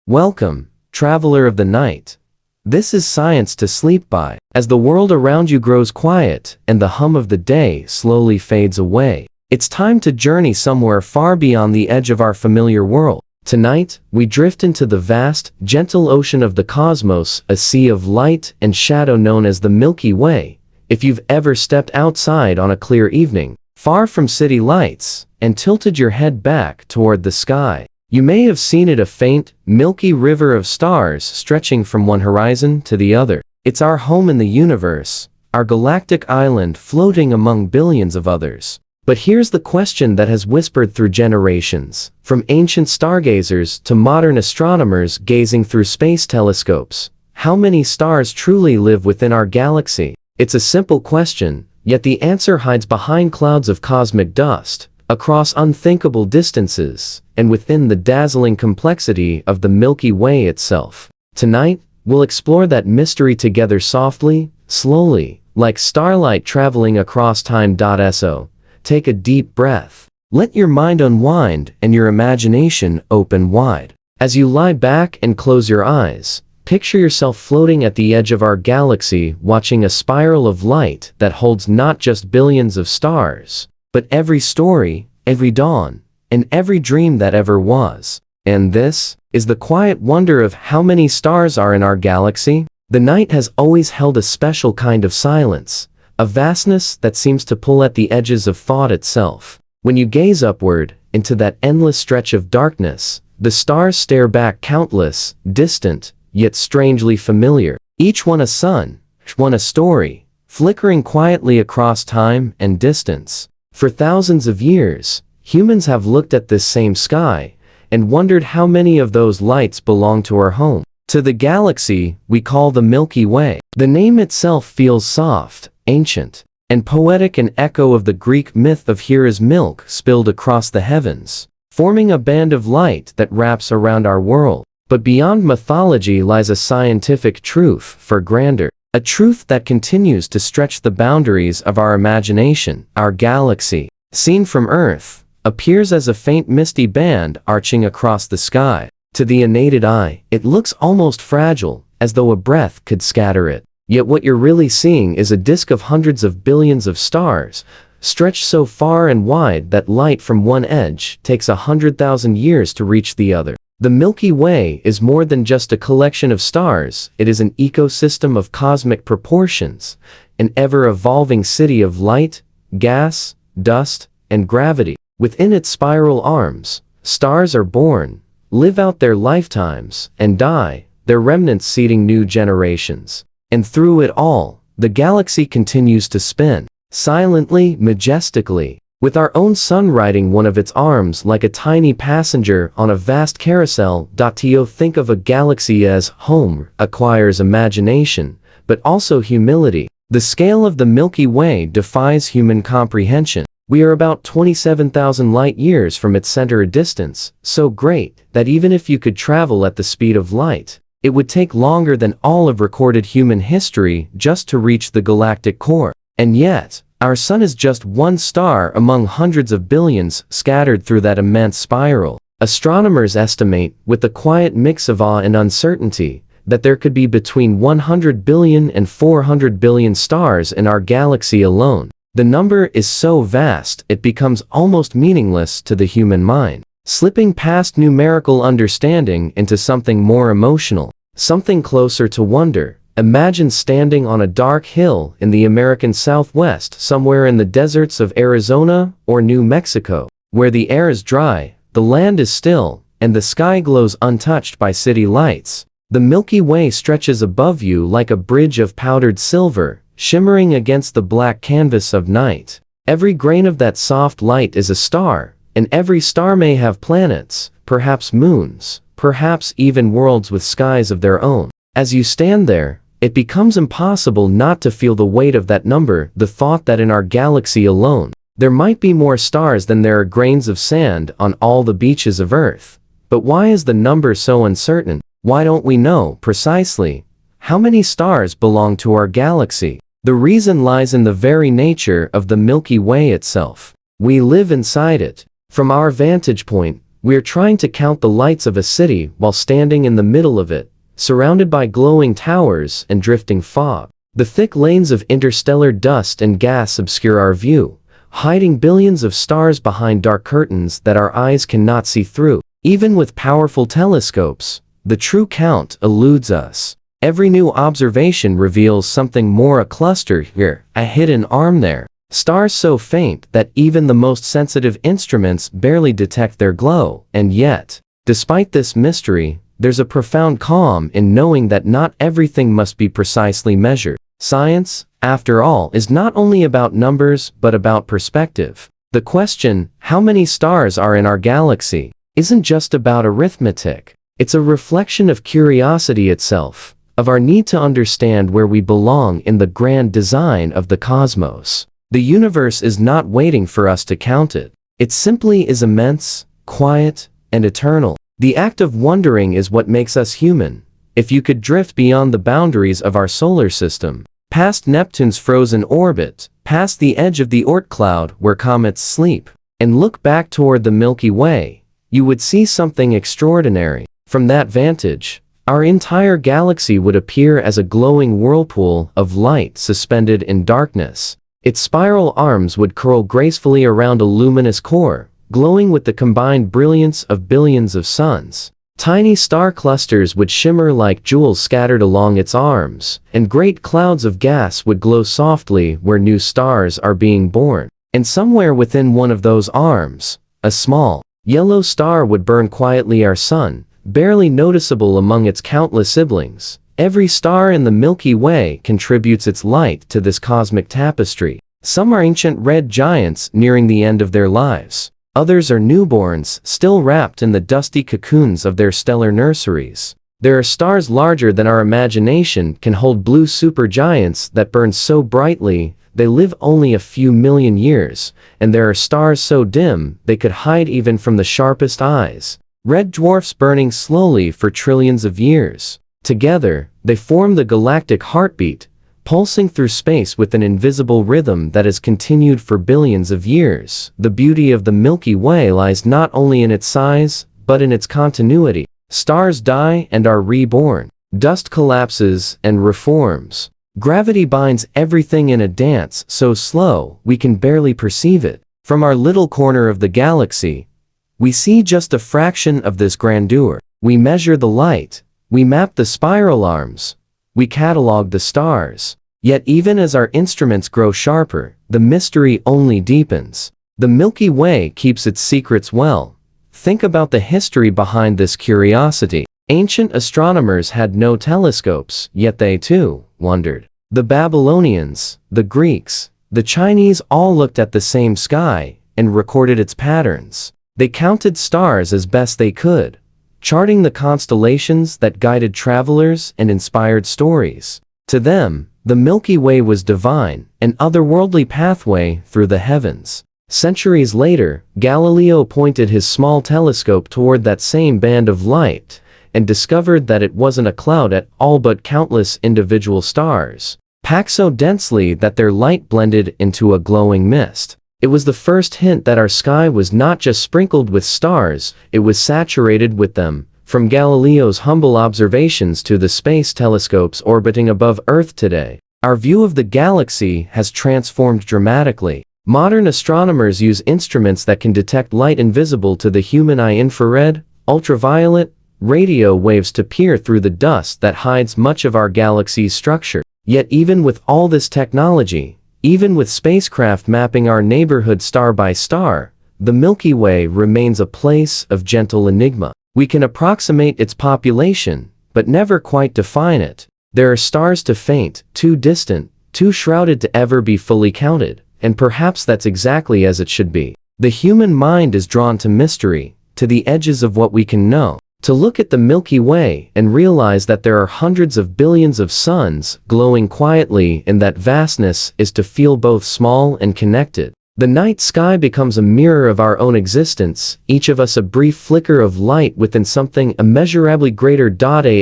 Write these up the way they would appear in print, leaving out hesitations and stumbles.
Welcome, traveler of the night. This is science to sleep by. As the world around you grows quiet and the hum of the day slowly fades away, it's time to journey somewhere far beyond the edge of our familiar world. Tonight, we drift into the vast, gentle ocean of the cosmos, a sea of light and shadow known as the Milky Way. If you've ever stepped outside on a clear evening, far from city lights, and tilted your head back toward the sky, you may have seen it, a faint, milky river of stars stretching from one horizon to the other. It's our home in the universe, our galactic island floating among billions of others. But here's the question that has whispered through generations, from ancient stargazers to modern astronomers gazing through space telescopes. How many stars truly live within our galaxy? It's a simple question, yet the answer hides behind clouds of cosmic dust, across unthinkable distances, and within the dazzling complexity of the Milky Way itself. Tonight, we'll explore that mystery together softly, slowly, like starlight traveling across time. So, take a deep breath. Let your mind unwind and your imagination open wide. As you lie back and close your eyes, picture yourself floating at the edge of our galaxy, watching a spiral of light that holds not just billions of stars, but every story, every dawn, and every dream that ever was. And this is the quiet wonder of how many stars are in our galaxy. The night has always held a special kind of silence, a vastness that seems to pull at the edges of thought itself. When you gaze upward, into that endless stretch of darkness, the stars stare back, countless, distant, yet strangely familiar. Each one a sun, each one a story, flickering quietly across time and distance. For thousands of years, humans have looked at this same sky and wondered how many of those lights belong to our home, to the galaxy we call the Milky Way. The name itself feels soft, ancient, and poetic, an echo of the Greek myth of here is milk spilled across the heavens, forming a band of light that wraps around our world. But beyond mythology lies a scientific truth far grander. A truth that continues to stretch the boundaries of our imagination. Our galaxy, seen from Earth, appears as a faint misty band arching across the sky. To the unaided eye, it looks almost fragile, as though a breath could scatter it. Yet what you're really seeing is a disk of hundreds of billions of stars, stretched so far and wide that light from one edge takes 100,000 years to reach the other. The Milky Way is more than just a collection of stars. It is an ecosystem of cosmic proportions, an ever-evolving city of light, gas, dust, and gravity. Within its spiral arms, stars are born, live out their lifetimes, and die, their remnants seeding new generations. And through it all, the galaxy continues to spin, silently, majestically, with our own sun riding one of its arms like a tiny passenger on a vast carousel. To think of a galaxy as home acquires imagination, but also humility. The scale of the Milky Way defies human comprehension. We are about 27,000 light-years from its center, a distance so great that even if you could travel at the speed of light, it would take longer than all of recorded human history just to reach the galactic core. And yet, our sun is just one star among hundreds of billions scattered through that immense spiral. Astronomers estimate, with a quiet mix of awe and uncertainty, that there could be between 100 billion and 400 billion stars in our galaxy alone. The number is so vast it becomes almost meaningless to the human mind, slipping past numerical understanding into something more emotional, something closer to wonder. Imagine standing on a dark hill in the American Southwest, somewhere in the deserts of Arizona or New Mexico, where the air is dry, the land is still, and the sky glows untouched by city lights. The Milky Way stretches above you like a bridge of powdered silver, shimmering against the black canvas of night. Every grain of that soft light is a star, and every star may have planets, perhaps moons, perhaps even worlds with skies of their own. As you stand there, it becomes impossible not to feel the weight of that number, the thought that in our galaxy alone, there might be more stars than there are grains of sand on all the beaches of Earth. But why is the number so uncertain? Why don't we know precisely how many stars belong to our galaxy? The reason lies in the very nature of the Milky Way itself. We live inside it. From our vantage point, We're trying to count the lights of a city while standing in the middle of it, surrounded by glowing towers and drifting fog. The thick lanes of interstellar dust and gas obscure our view, hiding billions of stars behind dark curtains that our eyes cannot see through. Even with powerful telescopes, the true count eludes us. Every new observation reveals something more: a cluster here, a hidden arm there. Stars so faint that even the most sensitive instruments barely detect their glow. And yet, despite this mystery, there's a profound calm in knowing that not everything must be precisely measured. Science, after all, is not only about numbers but about perspective. The question, how many stars are in our galaxy, isn't just about arithmetic. It's a reflection of curiosity itself, of our need to understand where we belong in the grand design of the cosmos. The universe is not waiting for us to count it. It simply is immense, quiet, and eternal. The act of wondering is what makes us human. If you could drift beyond the boundaries of our solar system, past Neptune's frozen orbit, past the edge of the Oort cloud where comets sleep, and look back toward the Milky Way, you would see something extraordinary. From that vantage, our entire galaxy would appear as a glowing whirlpool of light suspended in darkness. Its spiral arms would curl gracefully around a luminous core, glowing with the combined brilliance of billions of suns. Tiny star clusters would shimmer like jewels scattered along its arms, and great clouds of gas would glow softly where new stars are being born. And somewhere within one of those arms, a small, yellow star would burn quietly: our sun, barely noticeable among its countless siblings. Every star in the Milky Way contributes its light to this cosmic tapestry. Some are ancient red giants nearing the end of their lives. Others are newborns, still wrapped in the dusty cocoons of their stellar nurseries. There are stars larger than our imagination can hold, blue supergiants that burn so brightly they live only a few million years, and there are stars so dim they could hide even from the sharpest eyes. Red dwarfs burning slowly for trillions of years. Together, they form the galactic heartbeat, pulsing through space with an invisible rhythm that has continued for billions of years. The beauty of the Milky Way lies not only in its size, but in its continuity. Stars die and are reborn. Dust collapses and reforms. Gravity binds everything in a dance so slow we can barely perceive it. From our little corner of the galaxy, we see just a fraction of this grandeur. We measure the light, we map the spiral arms, we catalog the stars. Yet even as our instruments grow sharper, the mystery only deepens. The Milky Way keeps its secrets well. Think about the history behind this curiosity. Ancient astronomers had no telescopes, yet they too wondered. The Babylonians, the Greeks, the Chinese all looked at the same sky and recorded its patterns. They counted stars as best they could, charting the constellations that guided travelers and inspired stories. To them, the Milky Way was divine, an otherworldly pathway through the heavens. Centuries later, Galileo pointed his small telescope toward that same band of light and discovered that it wasn't a cloud at all but countless individual stars, packed so densely that their light blended into a glowing mist. It was the first hint that our sky was not just sprinkled with stars, it was saturated with them. From Galileo's humble observations to the space telescopes orbiting above Earth today, our view of the galaxy has transformed dramatically. Modern astronomers use instruments that can detect light invisible to the human eye: infrared, ultraviolet, radio waves to peer through the dust that hides much of our galaxy's structure. Yet even with all this technology, even with spacecraft mapping our neighborhood star by star, the Milky Way remains a place of gentle enigma. We can approximate its population, but never quite define it. There are stars too faint, too distant, too shrouded to ever be fully counted, and perhaps that's exactly as it should be. The human mind is drawn to mystery, to the edges of what we can know. To look at the Milky Way and realize that there are hundreds of billions of suns glowing quietly in that vastness is to feel both small and connected. The night sky becomes a mirror of our own existence, each of us a brief flicker of light within something immeasurably greater.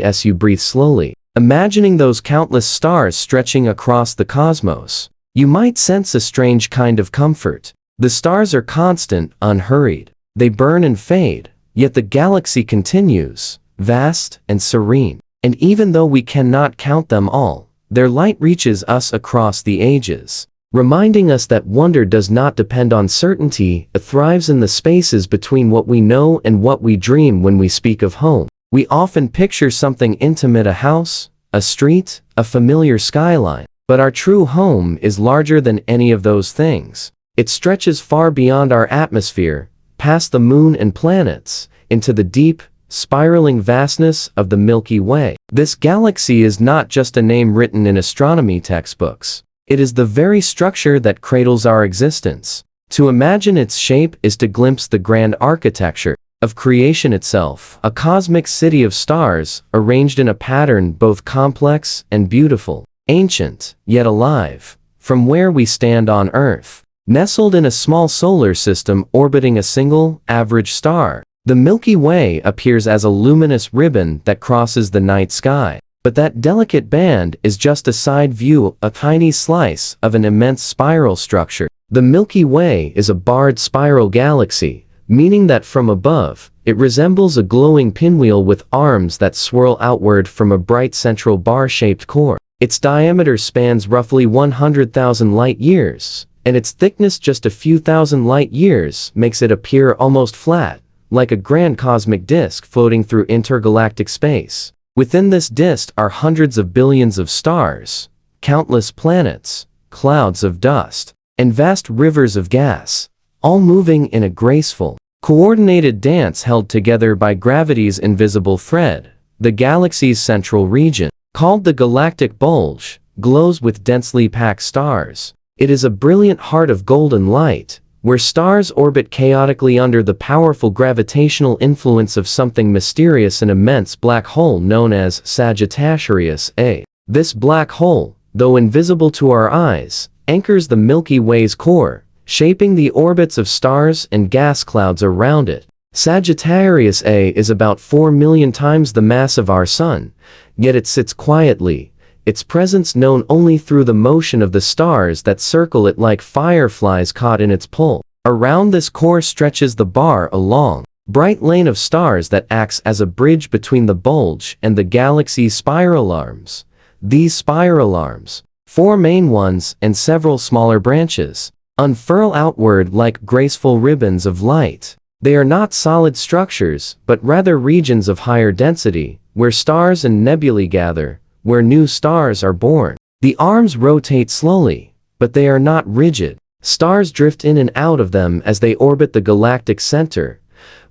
As you breathe slowly, imagining those countless stars stretching across the cosmos, you might sense a strange kind of comfort. The stars are constant, unhurried. They burn and fade, Yet the galaxy continues, vast and serene. And even though we cannot count them all, their light reaches us across the ages, reminding us that wonder does not depend on certainty, it thrives in the spaces between what we know and what we dream. When we speak of home, we often picture something intimate, a house, a street, a familiar skyline. But our true home is larger than any of those things. It stretches far beyond our atmosphere, past the moon and planets, into the deep, spiraling vastness of the Milky Way. This galaxy is not just a name written in astronomy textbooks. It is the very structure that cradles our existence. To imagine its shape is to glimpse the grand architecture of creation itself, a cosmic city of stars arranged in a pattern both complex and beautiful. Ancient, yet alive, from where we stand on Earth. Nestled in a small solar system orbiting a single, average star, the Milky Way appears as a luminous ribbon that crosses the night sky. But that delicate band is just a side view, a tiny slice of an immense spiral structure. The Milky Way is a barred spiral galaxy, meaning that from above, it resembles a glowing pinwheel with arms that swirl outward from a bright central bar-shaped core. Its diameter spans roughly 100,000 light-years, and its thickness just a few thousand light-years makes it appear almost flat, like a grand cosmic disk floating through intergalactic space. Within this disk are hundreds of billions of stars, countless planets, clouds of dust, and vast rivers of gas, all moving in a graceful, coordinated dance held together by gravity's invisible thread. The galaxy's central region, called the galactic bulge, glows with densely packed stars. It is a brilliant heart of golden light, where stars orbit chaotically under the powerful gravitational influence of something mysterious, an immense black hole known as Sagittarius A. This black hole, though invisible to our eyes, anchors the Milky Way's core, shaping the orbits of stars and gas clouds around it. Sagittarius A is about 4 million times the mass of our Sun, yet it sits quietly, its presence known only through the motion of the stars that circle it like fireflies caught in its pull. Around this core stretches the bar, a long, bright lane of stars that acts as a bridge between the bulge and the galaxy's spiral arms. These spiral arms, 4 main ones and several smaller branches, unfurl outward like graceful ribbons of light. They are not solid structures, but rather regions of higher density, where stars and nebulae gather, where new stars are born. The arms rotate slowly, but they are not rigid. Stars drift in and out of them as they orbit the galactic center,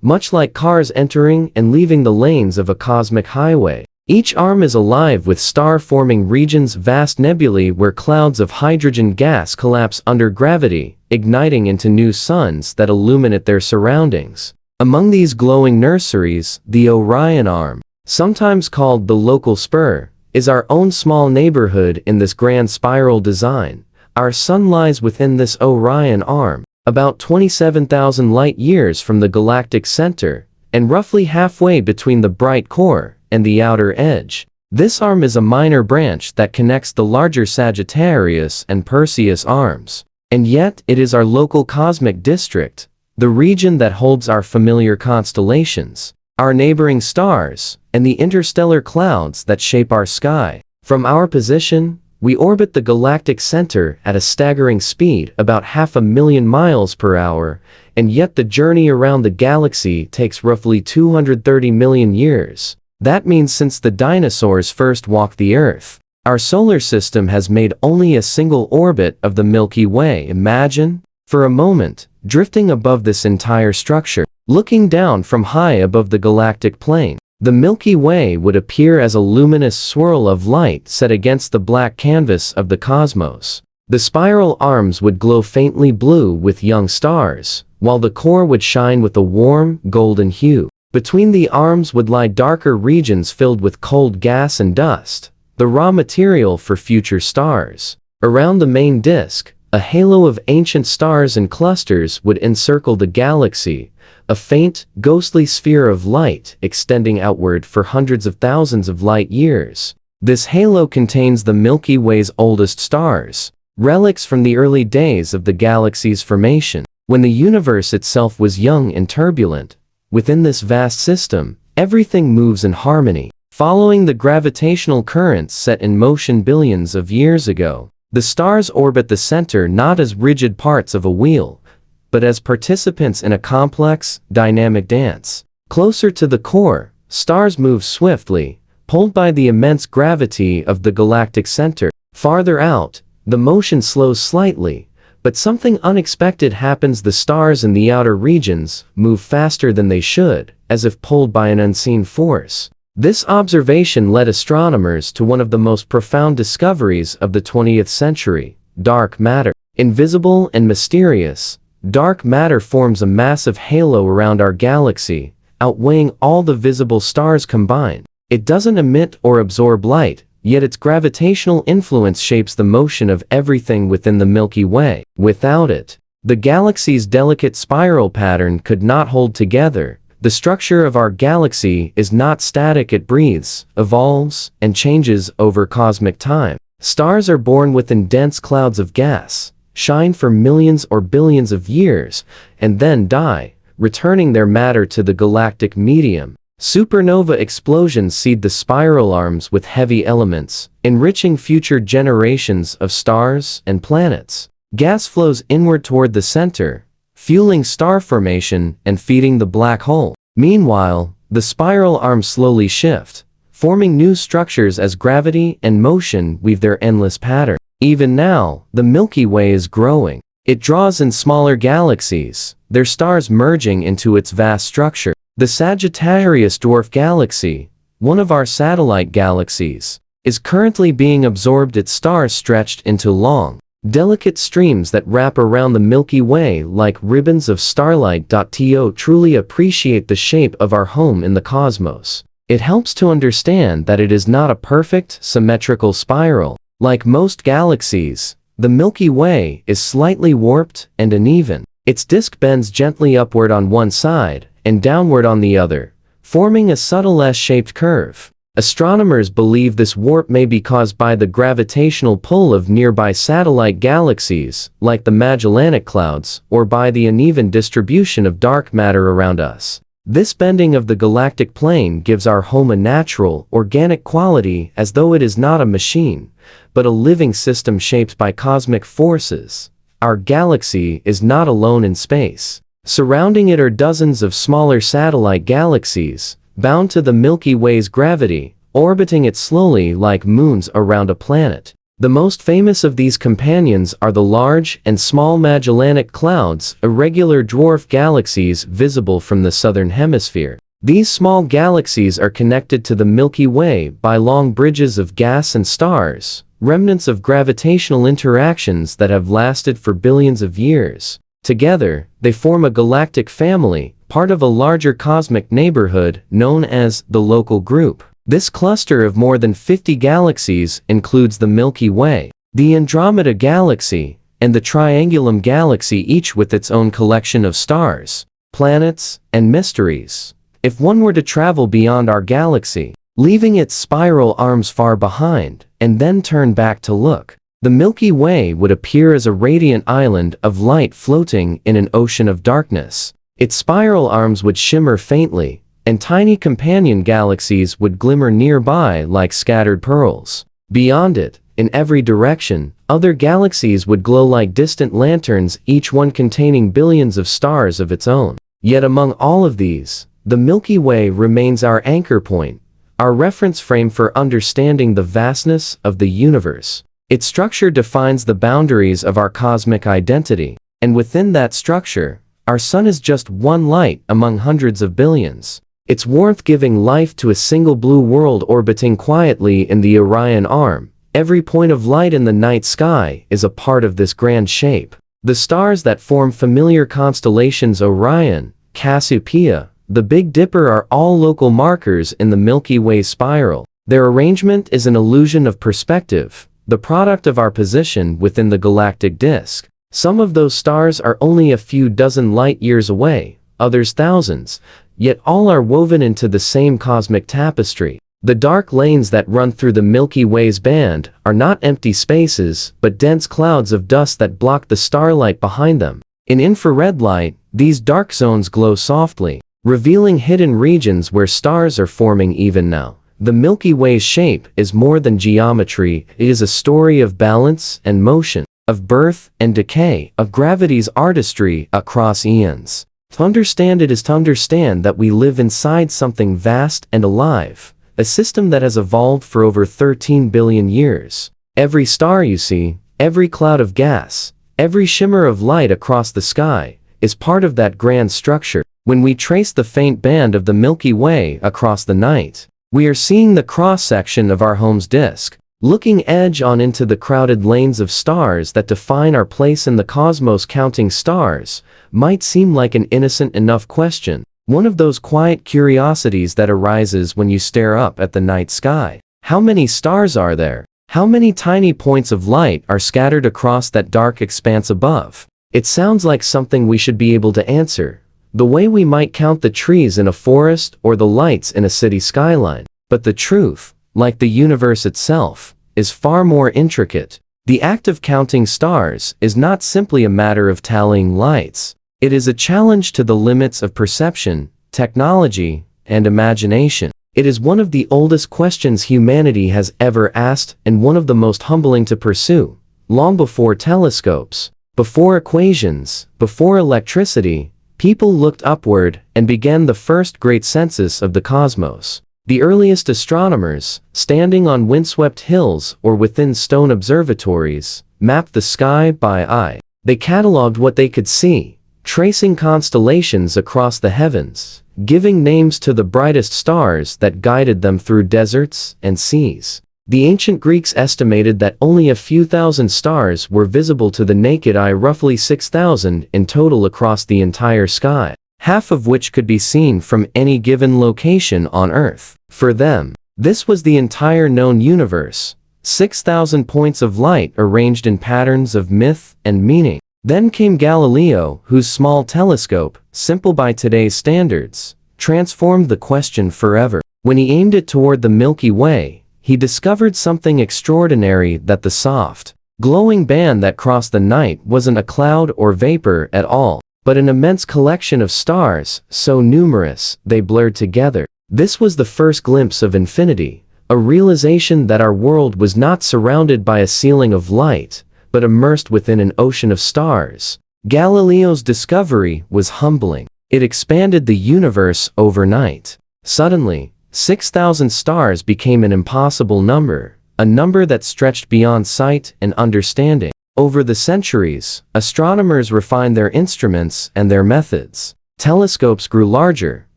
much like cars entering and leaving the lanes of a cosmic highway. Each arm is alive with star-forming regions, vast nebulae where clouds of hydrogen gas collapse under gravity, igniting into new suns that illuminate their surroundings. Among these glowing nurseries, the Orion arm, sometimes called the local spur, is our own small neighborhood in this grand spiral design. Our Sun lies within this Orion arm, about 27,000 light-years from the galactic center, and roughly halfway between the bright core and the outer edge. This arm is a minor branch that connects the larger Sagittarius and Perseus arms. And yet, it is our local cosmic district, the region that holds our familiar constellations, our neighboring stars, and the interstellar clouds that shape our sky. From our position, we orbit the galactic center at a staggering speed, about 500,000 miles per hour, and yet the journey around the galaxy takes roughly 230 million years. That means since the dinosaurs first walked the Earth, our solar system has made only a single orbit of the Milky Way. Imagine, for a moment, drifting above this entire structure, looking down from high above the galactic plane. The Milky Way would appear as a luminous swirl of light set against the black canvas of the cosmos. The spiral arms would glow faintly blue with young stars, while the core would shine with a warm, golden hue. Between the arms would lie darker regions filled with cold gas and dust, the raw material for future stars. Around the main disk, a halo of ancient stars and clusters would encircle the galaxy, a faint, ghostly sphere of light extending outward for hundreds of thousands of light-years. This halo contains the Milky Way's oldest stars, relics from the early days of the galaxy's formation. When the universe itself was young and turbulent, Within this vast system, everything moves in harmony, following the gravitational currents set in motion billions of years ago. The stars orbit the center not as rigid parts of a wheel, but as participants in a complex, dynamic dance. Closer to the core, stars move swiftly, pulled by the immense gravity of the galactic center. Farther out, the motion slows slightly, but something unexpected happens. The stars in the outer regions move faster than they should, as if pulled by an unseen force. This observation led astronomers to one of the most profound discoveries of the 20th century: dark matter. Invisible and mysterious, dark matter forms a massive halo around our galaxy, outweighing all the visible stars combined. It doesn't emit or absorb light, yet its gravitational influence shapes the motion of everything within the Milky Way. Without it, the galaxy's delicate spiral pattern could not hold together. The structure of our galaxy is not static. It breathes, evolves, and changes over cosmic time. Stars are born within dense clouds of gas, shine for millions or billions of years, and then die, returning their matter to the galactic medium. Supernova explosions seed the spiral arms with heavy elements, enriching future generations of stars and planets. Gas flows inward toward the center, fueling star formation and feeding the black hole. Meanwhile, the spiral arms slowly shift, forming new structures as gravity and motion weave their endless pattern. Even now, the Milky Way is growing. It draws in smaller galaxies, their stars merging into its vast structure. The Sagittarius dwarf galaxy, one of our satellite galaxies, is currently being absorbed. Its stars stretched into long, delicate streams that wrap around the Milky Way like ribbons of starlight. To truly appreciate the shape of our home in the cosmos, it helps to understand that it is not a perfect, symmetrical spiral. Like most galaxies, the Milky Way is slightly warped and uneven. Its disk bends gently upward on one side and downward on the other, forming a subtle S-shaped curve. Astronomers believe this warp may be caused by the gravitational pull of nearby satellite galaxies, like the Magellanic Clouds, or by the uneven distribution of dark matter around us. This bending of the galactic plane gives our home a natural, organic quality, as though it is not a machine, but a living system shaped by cosmic forces. Our galaxy is not alone in space. Surrounding it are dozens of smaller satellite galaxies, bound to the Milky Way's gravity, orbiting it slowly like moons around a planet. The most famous of these companions are the Large and Small Magellanic Clouds, irregular dwarf galaxies visible from the southern hemisphere. These small galaxies are connected to the Milky Way by long bridges of gas and stars, remnants of gravitational interactions that have lasted for billions of years. Together, they form a galactic family, part of a larger cosmic neighborhood known as the local group. This cluster of more than 50 galaxies includes the Milky Way, the Andromeda Galaxy, and the Triangulum Galaxy, each with its own collection of stars, planets, and mysteries. If one were to travel beyond our galaxy, leaving its spiral arms far behind, and then turn back to look, the Milky Way would appear as a radiant island of light floating in an ocean of darkness. Its spiral arms would shimmer faintly, and tiny companion galaxies would glimmer nearby like scattered pearls. Beyond it, in every direction, other galaxies would glow like distant lanterns, each one containing billions of stars of its own. Yet among all of these, the Milky Way remains our anchor point, our reference frame for understanding the vastness of the universe. Its structure defines the boundaries of our cosmic identity, and within that structure, our sun is just one light among hundreds of billions. Its warmth giving life to a single blue world orbiting quietly in the Orion Arm. Every point of light in the night sky is a part of this grand shape. The stars that form familiar constellations Orion, Cassiopeia, the Big Dipper are all local markers in the Milky Way spiral. Their arrangement is an illusion of perspective, the product of our position within the galactic disk. Some of those stars are only a few dozen light years away, others thousands, yet all are woven into the same cosmic tapestry. The dark lanes that run through the Milky Way's band are not empty spaces, but dense clouds of dust that block the starlight behind them. In infrared light, these dark zones glow softly, revealing hidden regions where stars are forming even now. The Milky Way's shape is more than geometry, it is a story of balance and motion, of birth and decay, of gravity's artistry across eons. To understand it is to understand that we live inside something vast and alive, a system that has evolved for over 13 billion years. Every star you see, every cloud of gas, every shimmer of light across the sky, is part of that grand structure. When we trace the faint band of the Milky Way across the night, we are seeing the cross-section of our home's disk, looking edge on into the crowded lanes of stars that define our place in the cosmos. Counting stars might seem like an innocent enough question, one of those quiet curiosities that arises when you stare up at the night sky. How many stars are there? How many tiny points of light are scattered across that dark expanse above? It sounds like something we should be able to answer, the way we might count the trees in a forest or the lights in a city skyline. But the truth, like the universe itself, is far more intricate. The act of counting stars is not simply a matter of tallying lights. It is a challenge to the limits of perception, technology, and imagination. It is one of the oldest questions humanity has ever asked and one of the most humbling to pursue. Long before telescopes, before equations, before electricity, people looked upward and began the first great census of the cosmos. The earliest astronomers, standing on windswept hills or within stone observatories, mapped the sky by eye. They cataloged what they could see, tracing constellations across the heavens, giving names to the brightest stars that guided them through deserts and seas. The ancient Greeks estimated that only a few thousand stars were visible to the naked eye, roughly 6,000 in total across the entire sky, half of which could be seen from any given location on Earth. For them, this was the entire known universe, 6,000 points of light arranged in patterns of myth and meaning. Then came Galileo, whose small telescope, simple by today's standards, transformed the question forever. When he aimed it toward the Milky Way, he discovered something extraordinary: that the soft, glowing band that crossed the night wasn't a cloud or vapor at all, but an immense collection of stars, so numerous they blurred together. This was the first glimpse of infinity, a realization that our world was not surrounded by a ceiling of light, but immersed within an ocean of stars. Galileo's discovery was humbling. It expanded the universe overnight. Suddenly, 6,000 stars became an impossible number, a number that stretched beyond sight and understanding. Over the centuries, astronomers refined their instruments and their methods. Telescopes grew larger,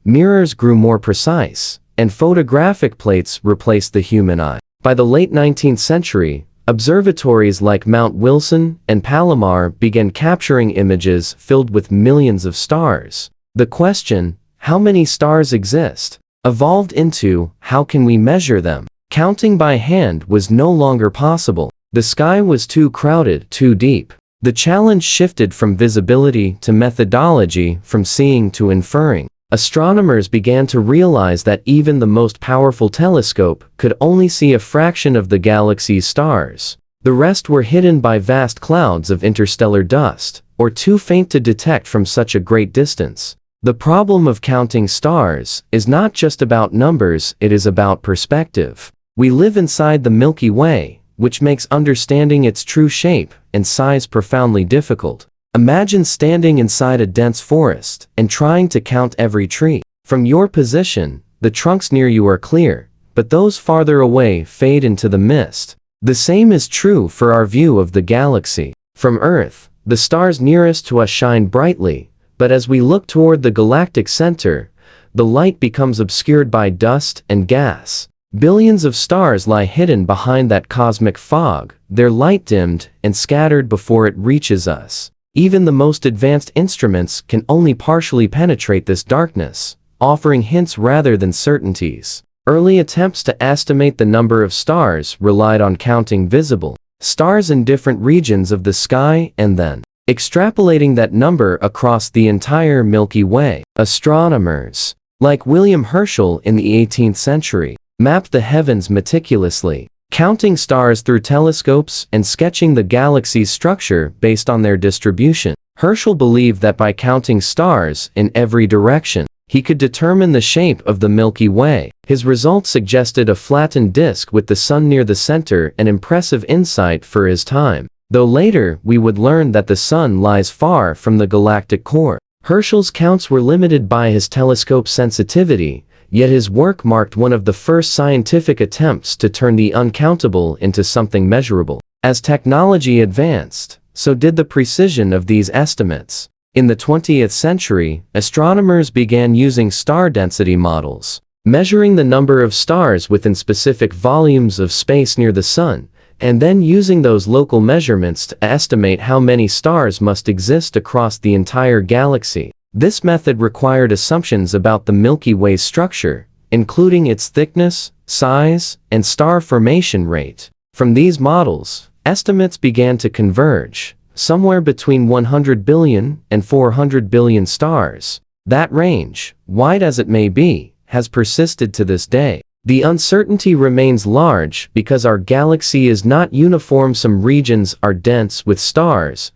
mirrors grew more precise, and photographic plates replaced the human eye. By the late 19th century, observatories like Mount Wilson and Palomar began capturing images filled with millions of stars. The question, how many stars exist, evolved into, how can we measure them? Counting by hand was no longer possible. The sky was too crowded, too deep. The challenge shifted from visibility to methodology, from seeing to inferring. Astronomers began to realize that even the most powerful telescope could only see a fraction of the galaxy's stars. The rest were hidden by vast clouds of interstellar dust, or too faint to detect from such a great distance. The problem of counting stars is not just about numbers, it is about perspective. We live inside the Milky Way, which makes understanding its true shape and size profoundly difficult. Imagine standing inside a dense forest and trying to count every tree. From your position, the trunks near you are clear, but those farther away fade into the mist. The same is true for our view of the galaxy. From Earth, the stars nearest to us shine brightly, but as we look toward the galactic center, the light becomes obscured by dust and gas. Billions of stars lie hidden behind that cosmic fog, their light dimmed and scattered before it reaches us. Even the most advanced instruments can only partially penetrate this darkness, offering hints rather than certainties. Early attempts to estimate the number of stars relied on counting visible stars in different regions of the sky and then extrapolating that number across the entire Milky Way. Astronomers, like William Herschel in the 18th century, mapped the heavens meticulously, counting stars through telescopes and sketching the galaxy's structure based on their distribution. Herschel believed that by counting stars in every direction, he could determine the shape of the Milky Way. His results suggested a flattened disk with the sun near the center, an impressive insight for his time. Though later we would learn that the sun lies far from the galactic core. Herschel's counts were limited by his telescope's sensitivity, yet his work marked one of the first scientific attempts to turn the uncountable into something measurable. As technology advanced, so did the precision of these estimates. In the 20th century, astronomers began using star density models, measuring the number of stars within specific volumes of space near the sun, and then using those local measurements to estimate how many stars must exist across the entire galaxy. This method required assumptions about the Milky Way's structure, including its thickness, size, and star formation rate. From these models, estimates began to converge, somewhere between 100 billion and 400 billion stars. That range, wide as it may be, has persisted to this day. The uncertainty remains large because our galaxy is not uniform. Some regions are dense with stars,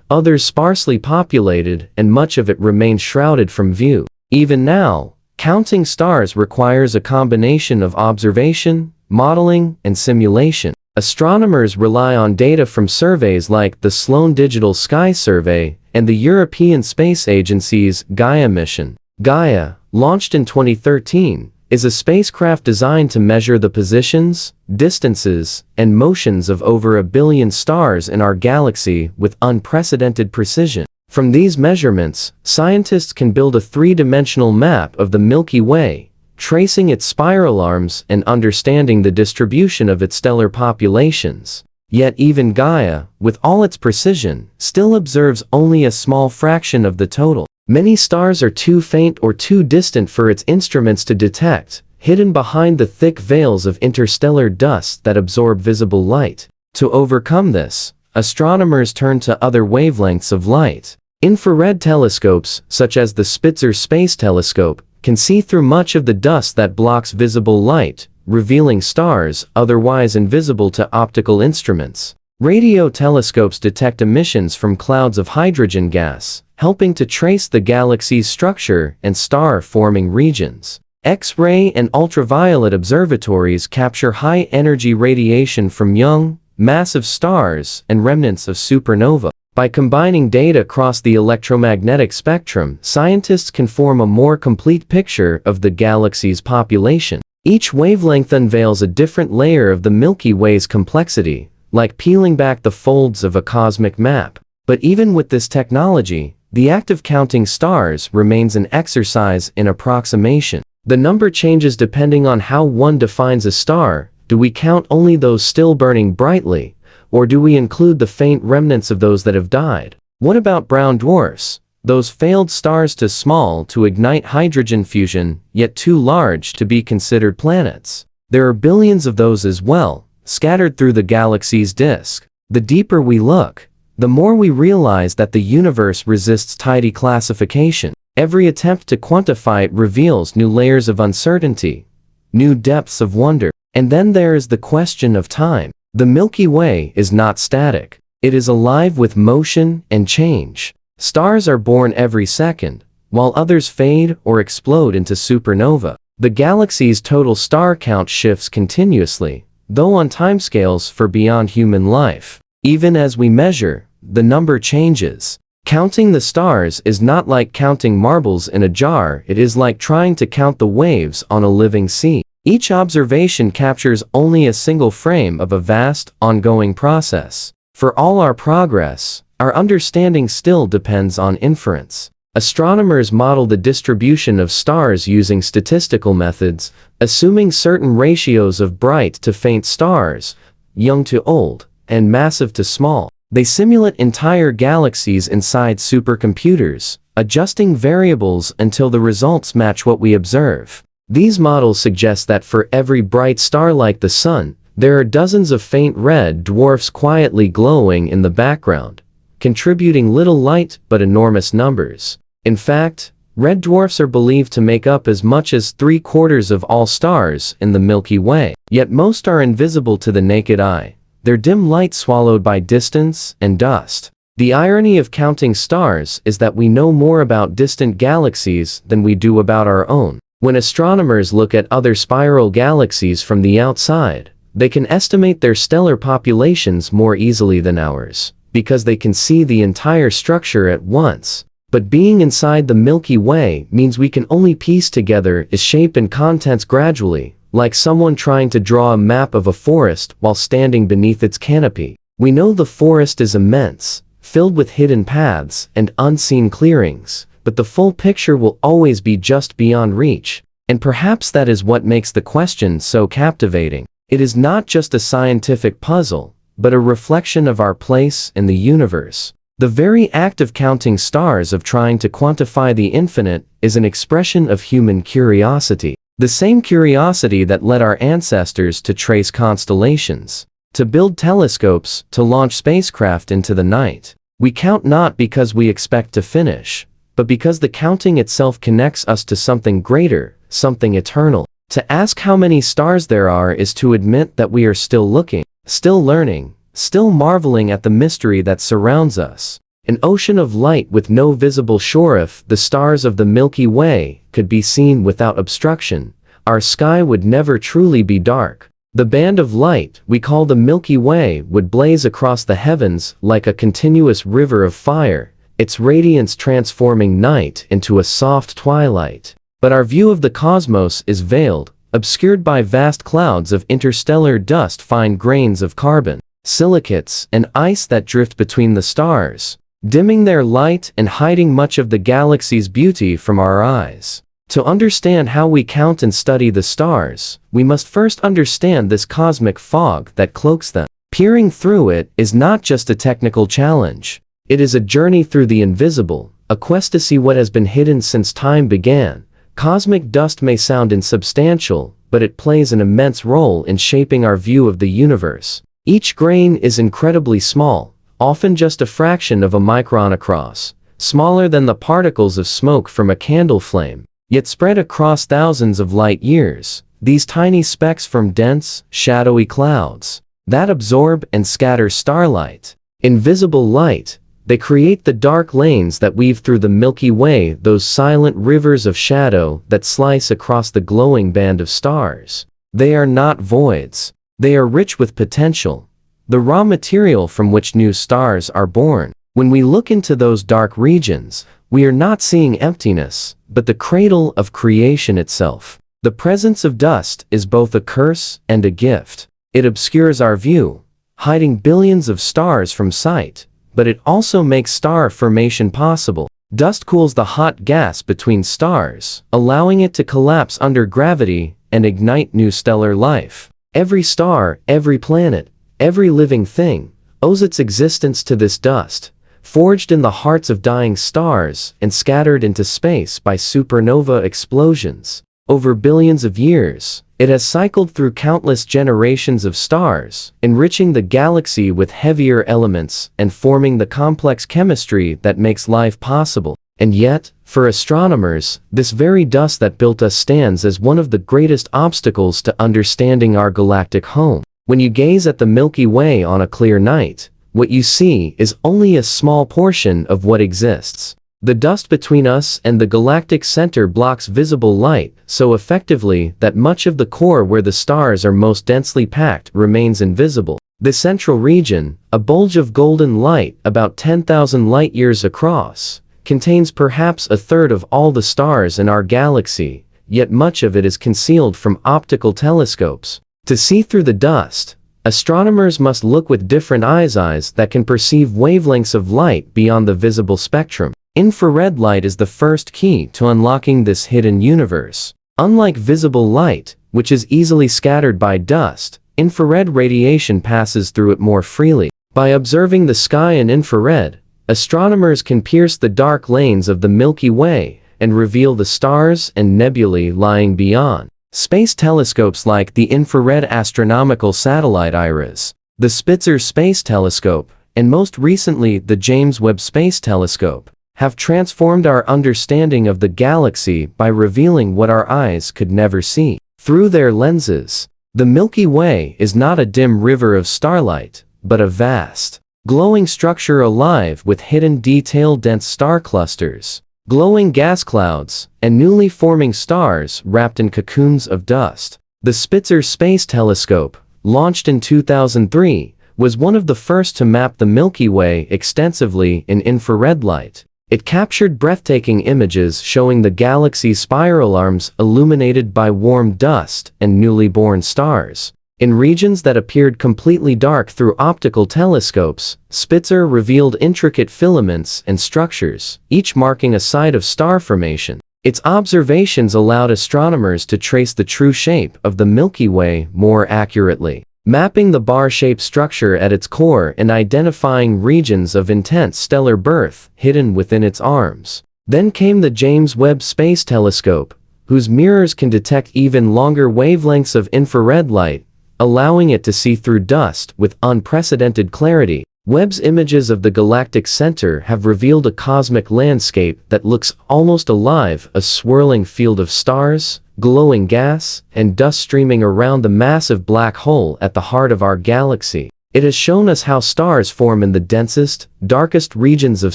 others sparsely populated, and much of it remains shrouded from view. Even now, counting stars requires a combination of observation, modeling, and simulation. Astronomers rely on data from surveys like the Sloan Digital Sky Survey and the European Space Agency's Gaia mission. Gaia, launched in 2013, is a spacecraft designed to measure the positions, distances, and motions of over 1 billion stars in our galaxy with unprecedented precision. From these measurements, scientists can build a three-dimensional map of the Milky Way, tracing its spiral arms and understanding the distribution of its stellar populations. Yet even Gaia, with all its precision, still observes only a small fraction of the total. Many stars are too faint or too distant for its instruments to detect, hidden behind the thick veils of interstellar dust that absorb visible light. To overcome this, astronomers turn to other wavelengths of light. Infrared telescopes, such as the Spitzer Space Telescope, can see through much of the dust that blocks visible light, revealing stars otherwise invisible to optical instruments. Radio telescopes detect emissions from clouds of hydrogen gas, helping to trace the galaxy's structure and star-forming regions. X-ray and ultraviolet observatories capture high-energy radiation from young, massive stars and remnants of supernova. By combining data across the electromagnetic spectrum, scientists can form a more complete picture of the galaxy's population. Each wavelength unveils a different layer of the Milky Way's complexity, like peeling back the folds of a cosmic map. But even with this technology, the act of counting stars remains an exercise in approximation. The number changes depending on how one defines a star. Do we count only those still burning brightly, or do we include the faint remnants of those that have died? What about brown dwarfs, those failed stars too small to ignite hydrogen fusion, yet too large to be considered planets? There are billions of those as well, scattered through the galaxy's disk. The deeper we look, the more we realize that the universe resists tidy classification. Every attempt to quantify it reveals new layers of uncertainty, new depths of wonder. And then there is the question of time. The Milky Way is not static. It is alive with motion and change. Stars are born every second, while others fade or explode into supernova. The galaxy's total star count shifts continuously, though on timescales far beyond human life. Even as we measure, the number changes. Counting the stars is not like counting marbles in a jar. It is like trying to count the waves on a living sea. Each observation captures only a single frame of a vast, ongoing process. For all our progress, our understanding still depends on inference. Astronomers model the distribution of stars using statistical methods, assuming certain ratios of bright to faint stars, young to old, and massive to small. They simulate entire galaxies inside supercomputers, adjusting variables until the results match what we observe. These models suggest that for every bright star like the sun, there are dozens of faint red dwarfs quietly glowing in the background, contributing little light but enormous numbers. In fact, red dwarfs are believed to make up as much as 3/4 of all stars in the Milky Way. Yet most are invisible to the naked eye, their dim light swallowed by distance and dust. The irony of counting stars is that we know more about distant galaxies than we do about our own. When astronomers look at other spiral galaxies from the outside, they can estimate their stellar populations more easily than ours, because they can see the entire structure at once. But being inside the Milky Way means we can only piece together its shape and contents gradually, like someone trying to draw a map of a forest while standing beneath its canopy. We know the forest is immense, filled with hidden paths and unseen clearings, but the full picture will always be just beyond reach. And perhaps that is what makes the question so captivating. It is not just a scientific puzzle, but a reflection of our place in the universe. The very act of counting stars, of trying to quantify the infinite, is an expression of human curiosity. The same curiosity that led our ancestors to trace constellations, to build telescopes, to launch spacecraft into the night. We count not because we expect to finish, but because the counting itself connects us to something greater, something eternal. To ask how many stars there are is to admit that we are still looking, still learning, still marveling at the mystery that surrounds us. An ocean of light with no visible shore. If the stars of the Milky Way could be seen without obstruction, our sky would never truly be dark. The band of light we call the Milky Way would blaze across the heavens like a continuous river of fire, its radiance transforming night into a soft twilight. But our view of the cosmos is veiled, obscured by vast clouds of interstellar dust, fine grains of carbon, silicates, and ice that drift between the stars, dimming their light and hiding much of the galaxy's beauty from our eyes. To understand how we count and study the stars, we must first understand this cosmic fog that cloaks them. Peering through it is not just a technical challenge. It is a journey through the invisible, a quest to see what has been hidden since time began. Cosmic dust may sound insubstantial, but it plays an immense role in shaping our view of the universe. Each grain is incredibly small, often just a fraction of a micron across, smaller than the particles of smoke from a candle flame. Yet spread across thousands of light years, these tiny specks form dense, shadowy clouds that absorb and scatter starlight. Invisible light, they create the dark lanes that weave through the Milky Way, those silent rivers of shadow that slice across the glowing band of stars. They are not voids. They are rich with potential, the raw material from which new stars are born. When we look into those dark regions, we are not seeing emptiness, but the cradle of creation itself. The presence of dust is both a curse and a gift. It obscures our view, hiding billions of stars from sight, but it also makes star formation possible. Dust cools the hot gas between stars, allowing it to collapse under gravity and ignite new stellar life. Every star, every planet, every living thing owes its existence to this dust, forged in the hearts of dying stars and scattered into space by supernova explosions. Over billions of years, it has cycled through countless generations of stars, enriching the galaxy with heavier elements and forming the complex chemistry that makes life possible. And yet, for astronomers, this very dust that built us stands as one of the greatest obstacles to understanding our galactic home. When you gaze at the Milky Way on a clear night, what you see is only a small portion of what exists. The dust between us and the galactic center blocks visible light so effectively that much of the core, where the stars are most densely packed, remains invisible. The central region, a bulge of golden light about 10,000 light-years across, contains perhaps a third of all the stars in our galaxy, yet much of it is concealed from optical telescopes. To see through the dust, astronomers must look with different eyes that can perceive wavelengths of light beyond the visible spectrum. Infrared light is the first key to unlocking this hidden universe. Unlike visible light, which is easily scattered by dust, infrared radiation passes through it more freely. By observing the sky in infrared, astronomers can pierce the dark lanes of the Milky Way and reveal the stars and nebulae lying beyond. Space telescopes like the Infrared Astronomical Satellite IRAS, the Spitzer Space Telescope, and most recently the James Webb Space Telescope, have transformed our understanding of the galaxy by revealing what our eyes could never see. Through their lenses, the Milky Way is not a dim river of starlight, but a vast, glowing structure alive with hidden detail, dense star clusters, glowing gas clouds, and newly forming stars wrapped in cocoons of dust. The Spitzer Space Telescope, launched in 2003, was one of the first to map the Milky Way extensively in infrared light. It captured breathtaking images showing the galaxy's spiral arms illuminated by warm dust and newly born stars. In regions that appeared completely dark through optical telescopes, Spitzer revealed intricate filaments and structures, each marking a site of star formation. Its observations allowed astronomers to trace the true shape of the Milky Way more accurately, mapping the bar-shaped structure at its core and identifying regions of intense stellar birth hidden within its arms. Then came the James Webb Space Telescope, whose mirrors can detect even longer wavelengths of infrared light, allowing it to see through dust with unprecedented clarity. Webb's images of the galactic center have revealed a cosmic landscape that looks almost alive, a swirling field of stars, glowing gas, and dust streaming around the massive black hole at the heart of our galaxy. It has shown us how stars form in the densest, darkest regions of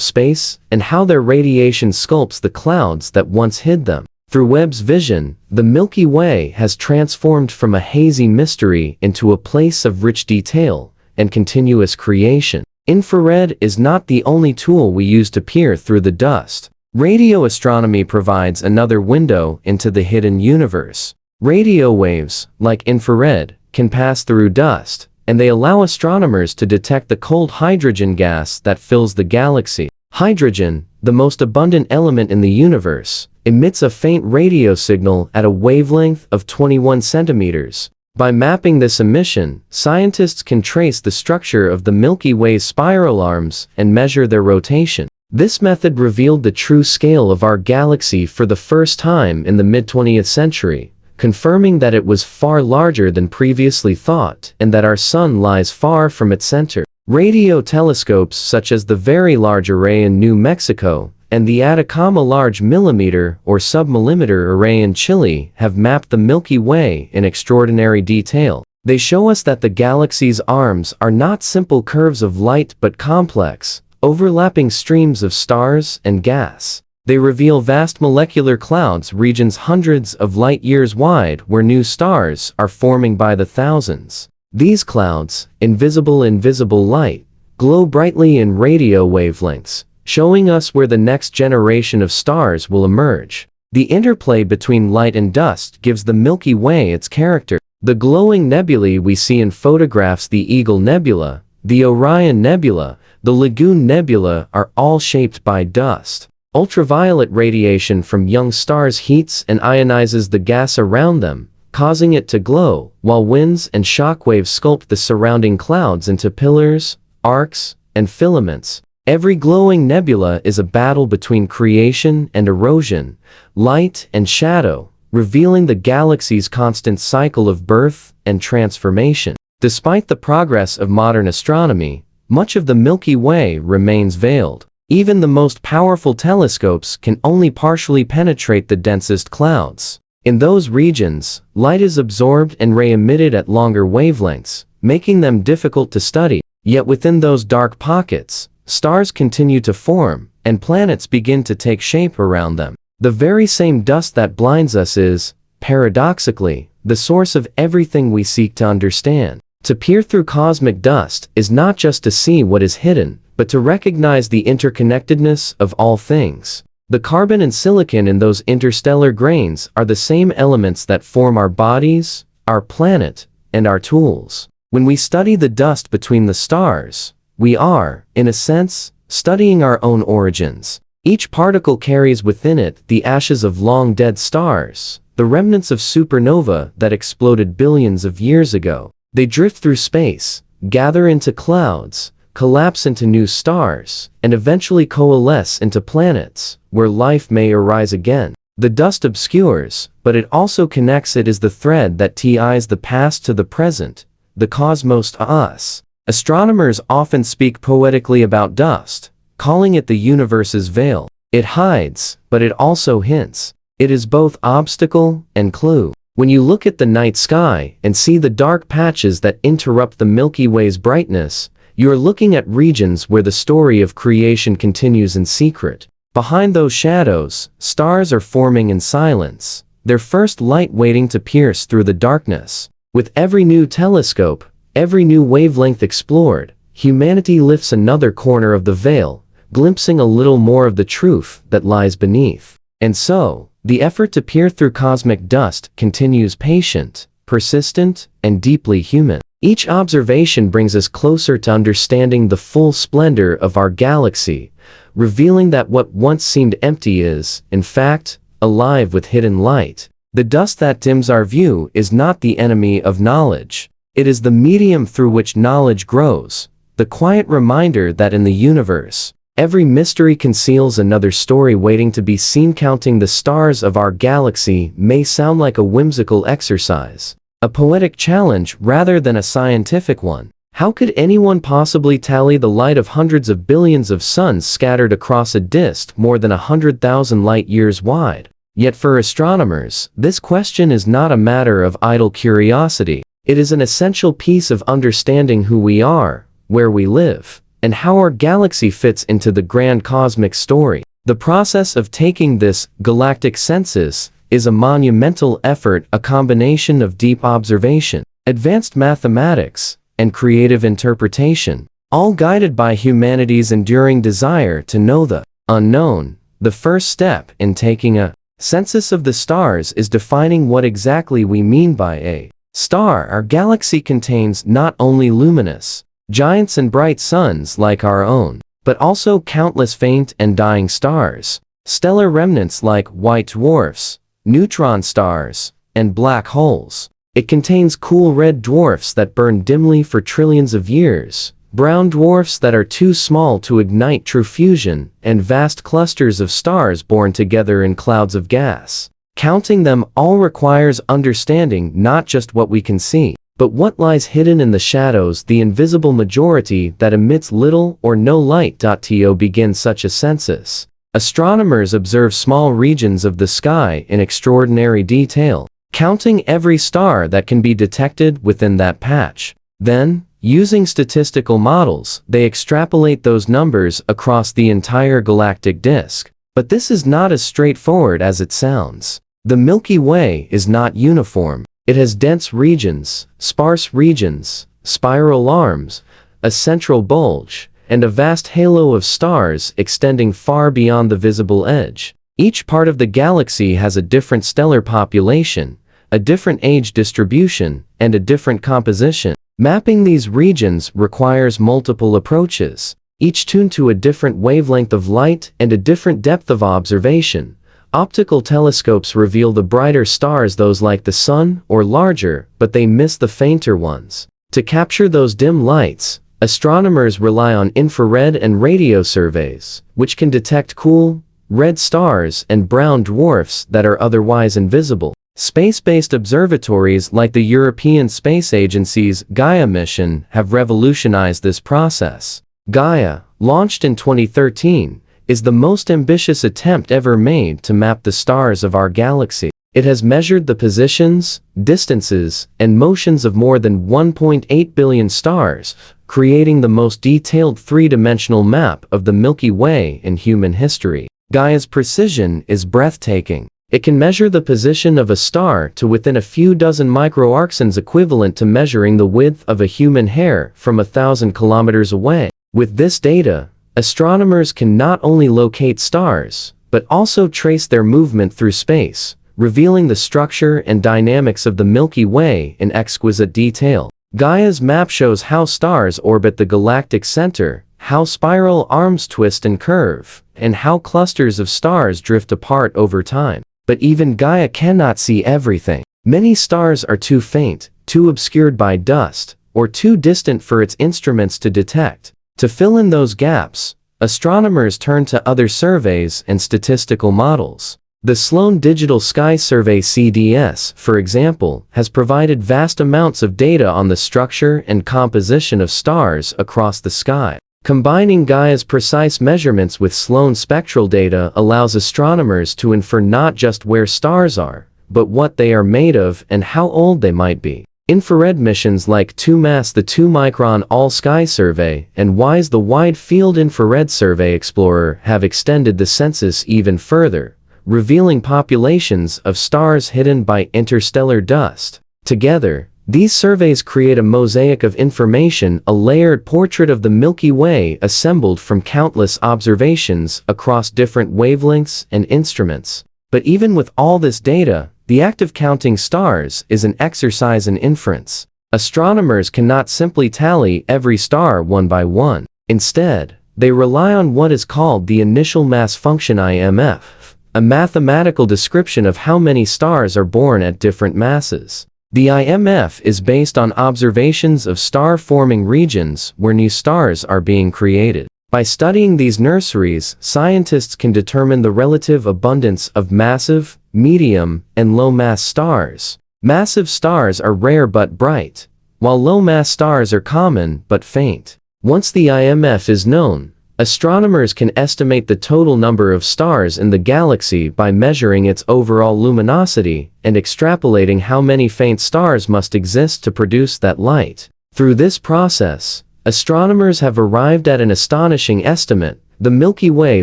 space, and how their radiation sculpts the clouds that once hid them. Through Webb's vision, the Milky Way has transformed from a hazy mystery into a place of rich detail and continuous creation. Infrared is not the only tool we use to peer through the dust. Radio astronomy provides another window into the hidden universe. Radio waves, like infrared, can pass through dust, and they allow astronomers to detect the cold hydrogen gas that fills the galaxy. Hydrogen, the most abundant element in the universe, emits a faint radio signal at a wavelength of 21 centimeters. By mapping this emission, scientists can trace the structure of the Milky Way's spiral arms and measure their rotation. This method revealed the true scale of our galaxy for the first time in the mid-20th century, confirming that it was far larger than previously thought and that our sun lies far from its center. Radio telescopes such as the Very Large Array in New Mexico and the Atacama Large Millimeter or Submillimeter Array in Chile have mapped the Milky Way in extraordinary detail. They show us that the galaxy's arms are not simple curves of light but complex, overlapping streams of stars and gas. They reveal vast molecular clouds, regions hundreds of light-years wide where new stars are forming by the thousands. These clouds, invisible in visible light, glow brightly in radio wavelengths, showing us where the next generation of stars will emerge. The interplay between light and dust gives the Milky Way its character. The glowing nebulae we see in photographs, the Eagle Nebula, the Orion Nebula, the Lagoon Nebula, are all shaped by dust. Ultraviolet radiation from young stars heats and ionizes the gas around them, causing it to glow, while winds and shockwaves sculpt the surrounding clouds into pillars, arcs, and filaments. Every glowing nebula is a battle between creation and erosion, light and shadow, revealing the galaxy's constant cycle of birth and transformation. Despite the progress of modern astronomy, much of the Milky Way remains veiled. Even the most powerful telescopes can only partially penetrate the densest clouds. In those regions, light is absorbed and re-emitted at longer wavelengths, making them difficult to study. Yet within those dark pockets, stars continue to form, and planets begin to take shape around them. The very same dust that blinds us is, paradoxically, the source of everything we seek to understand. To peer through cosmic dust is not just to see what is hidden, but to recognize the interconnectedness of all things. The carbon and silicon in those interstellar grains are the same elements that form our bodies, our planet, and our tools. When we study the dust between the stars, we are, in a sense, studying our own origins. Each particle carries within it the ashes of long-dead stars, the remnants of supernova that exploded billions of years ago. They drift through space, gather into clouds, collapse into new stars, and eventually coalesce into planets, where life may arise again. The dust obscures, but it also connects. It is the thread that ties the past to the present, the cosmos to us. Astronomers often speak poetically about dust, calling it the universe's veil. It hides, but it also hints. It is both obstacle and clue. When you look at the night sky and see the dark patches that interrupt the Milky Way's brightness, You are looking at regions where the story of creation continues in secret. Behind those shadows, stars are forming in silence, their first light waiting to pierce through the darkness. With every new telescope, every new wavelength explored, humanity lifts another corner of the veil, glimpsing a little more of the truth that lies beneath. And so, the effort to peer through cosmic dust continues patient, persistent, and deeply human. Each observation brings us closer to understanding the full splendor of our galaxy, revealing that what once seemed empty is, in fact, alive with hidden light. The dust that dims our view is not the enemy of knowledge. It is the medium through which knowledge grows, the quiet reminder that in the universe, every mystery conceals another story waiting to be seen. Counting the stars of our galaxy may sound like a whimsical exercise, a poetic challenge rather than a scientific one. How could anyone possibly tally the light of hundreds of billions of suns scattered across a disk more than 100,000 light-years wide? Yet for astronomers, this question is not a matter of idle curiosity. It is an essential piece of understanding who we are, where we live, and how our galaxy fits into the grand cosmic story. The process of taking this galactic census is a monumental effort, a combination of deep observation, advanced mathematics, and creative interpretation, all guided by humanity's enduring desire to know the unknown. The first step in taking a census of the stars is defining what exactly we mean by a star. Our galaxy contains not only luminous giants and bright suns like our own, but also countless faint and dying stars, stellar remnants like white dwarfs, neutron stars, and black holes. It contains cool red dwarfs that burn dimly for trillions of years, brown dwarfs that are too small to ignite true fusion, and vast clusters of stars born together in clouds of gas. Counting them all requires understanding not just what we can see, but what lies hidden in the shadows, the invisible majority that emits little or no light. To begin such a census, astronomers observe small regions of the sky in extraordinary detail, counting every star that can be detected within that patch. Then, using statistical models, they extrapolate those numbers across the entire galactic disk. But this is not as straightforward as it sounds. The Milky Way is not uniform. It has dense regions, sparse regions, spiral arms, a central bulge, and a vast halo of stars extending far beyond the visible edge. Each part of the galaxy has a different stellar population, a different age distribution, and a different composition. Mapping these regions requires multiple approaches, each tuned to a different wavelength of light and a different depth of observation. Optical telescopes reveal the brighter stars, those like the sun, or larger, but they miss the fainter ones. To capture those dim lights, astronomers rely on infrared and radio surveys, which can detect cool, red stars and brown dwarfs that are otherwise invisible. Space-based observatories like the European Space Agency's Gaia mission have revolutionized this process. Gaia, launched in 2013, is the most ambitious attempt ever made to map the stars of our galaxy. It has measured the positions, distances, and motions of more than 1.8 billion stars, creating the most detailed three-dimensional map of the Milky Way in human history. Gaia's precision is breathtaking. It can measure the position of a star to within a few dozen microarcsons, equivalent to measuring the width of a human hair from 1,000 kilometers away. With this data, astronomers can not only locate stars, but also trace their movement through space, revealing the structure and dynamics of the Milky Way in exquisite detail. Gaia's map shows how stars orbit the galactic center, how spiral arms twist and curve, and how clusters of stars drift apart over time. But even Gaia cannot see everything. Many stars are too faint, too obscured by dust, or too distant for its instruments to detect. To fill in those gaps, astronomers turn to other surveys and statistical models. The Sloan Digital Sky Survey (CDS), for example, has provided vast amounts of data on the structure and composition of stars across the sky. Combining Gaia's precise measurements with Sloan's spectral data allows astronomers to infer not just where stars are, but what they are made of and how old they might be. Infrared missions like TOMAS, the 2-micron All-Sky Survey, and WISE, the Wide Field Infrared Survey Explorer, have extended the census even further, revealing populations of stars hidden by interstellar dust. Together, these surveys create a mosaic of information, a layered portrait of the Milky Way assembled from countless observations across different wavelengths and instruments. But even with all this data, the act of counting stars is an exercise in inference. Astronomers cannot simply tally every star one by one. Instead, they rely on what is called the initial mass function IMF, a mathematical description of how many stars are born at different masses. The IMF is based on observations of star-forming regions where new stars are being created. By studying these nurseries, scientists can determine the relative abundance of massive, medium, and low-mass stars. Massive stars are rare but bright, while low-mass stars are common but faint. Once the IMF is known, astronomers can estimate the total number of stars in the galaxy by measuring its overall luminosity and extrapolating how many faint stars must exist to produce that light. Through this process, astronomers have arrived at an astonishing estimate. The Milky Way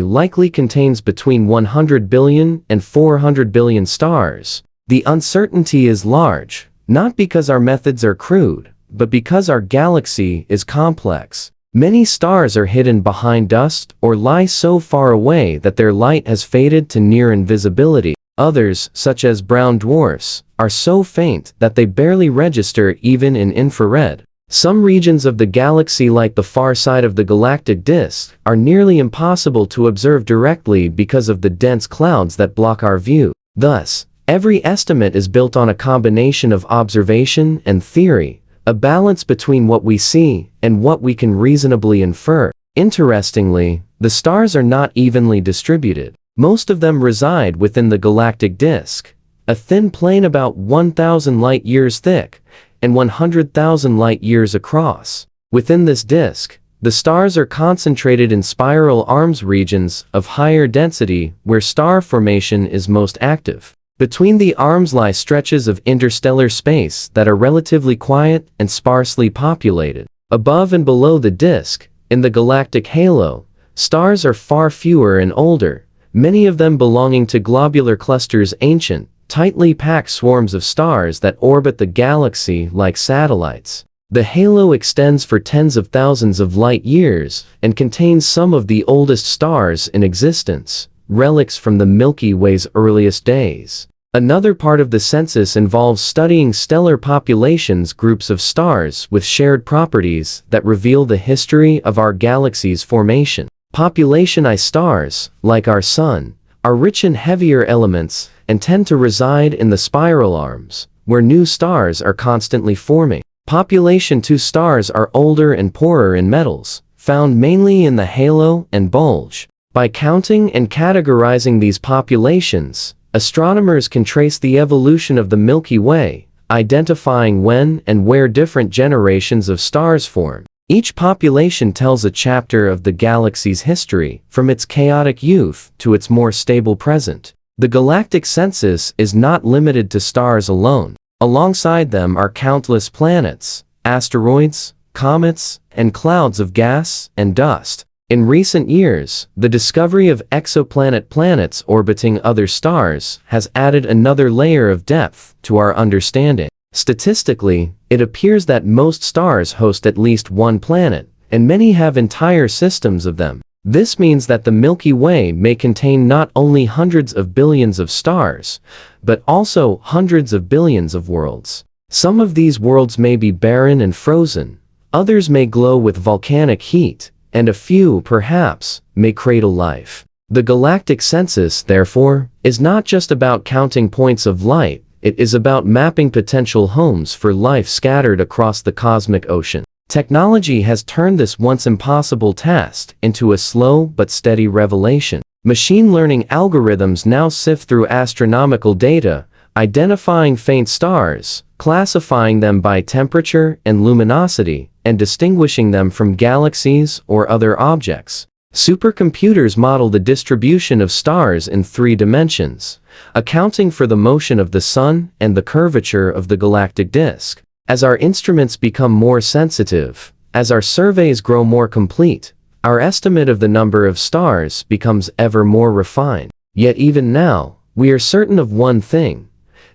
likely contains between 100 billion and 400 billion stars. The uncertainty is large, not because our methods are crude, but because our galaxy is complex. Many stars are hidden behind dust or lie so far away that their light has faded to near invisibility. Others, such as brown dwarfs, are so faint that they barely register even in infrared. Some regions of the galaxy, like the far side of the galactic disk, are nearly impossible to observe directly because of the dense clouds that block our view. Thus, every estimate is built on a combination of observation and theory, a balance between what we see and what we can reasonably infer. Interestingly, the stars are not evenly distributed. Most of them reside within the galactic disk, a thin plane about 1,000 light-years thick and 100,000 light-years across. Within this disk, the stars are concentrated in spiral arms regions of higher density where star formation is most active. Between the arms lie stretches of interstellar space that are relatively quiet and sparsely populated. Above and below the disk, in the galactic halo, stars are far fewer and older, many of them belonging to globular clusters, ancient, tightly packed swarms of stars that orbit the galaxy like satellites. The halo extends for tens of thousands of light years and contains some of the oldest stars in existence, relics from the Milky Way's earliest days. Another part of the census involves studying stellar populations, groups of stars with shared properties that reveal the history of our galaxy's formation. Population I stars, like our Sun, are rich in heavier elements and tend to reside in the spiral arms, where new stars are constantly forming. Population II stars are older and poorer in metals, found mainly in the halo and bulge. By counting and categorizing these populations, astronomers can trace the evolution of the Milky Way, identifying when and where different generations of stars form. Each population tells a chapter of the galaxy's history, from its chaotic youth to its more stable present. The galactic census is not limited to stars alone. Alongside them are countless planets, asteroids, comets, and clouds of gas and dust. In recent years, the discovery of exoplanet planets orbiting other stars has added another layer of depth to our understanding. Statistically, it appears that most stars host at least one planet, and many have entire systems of them. This means that the Milky Way may contain not only hundreds of billions of stars, but also hundreds of billions of worlds. Some of these worlds may be barren and frozen, others may glow with volcanic heat, and a few, perhaps, may cradle life. The galactic census, therefore, is not just about counting points of light, it is about mapping potential homes for life scattered across the cosmic ocean. Technology has turned this once impossible task into a slow but steady revelation. Machine learning algorithms now sift through astronomical data, identifying faint stars, classifying them by temperature and luminosity, and distinguishing them from galaxies or other objects. Supercomputers model the distribution of stars in 3 dimensions, accounting for the motion of the Sun and the curvature of the galactic disk. As our instruments become more sensitive, as our surveys grow more complete, our estimate of the number of stars becomes ever more refined. Yet even now, we are certain of one thing.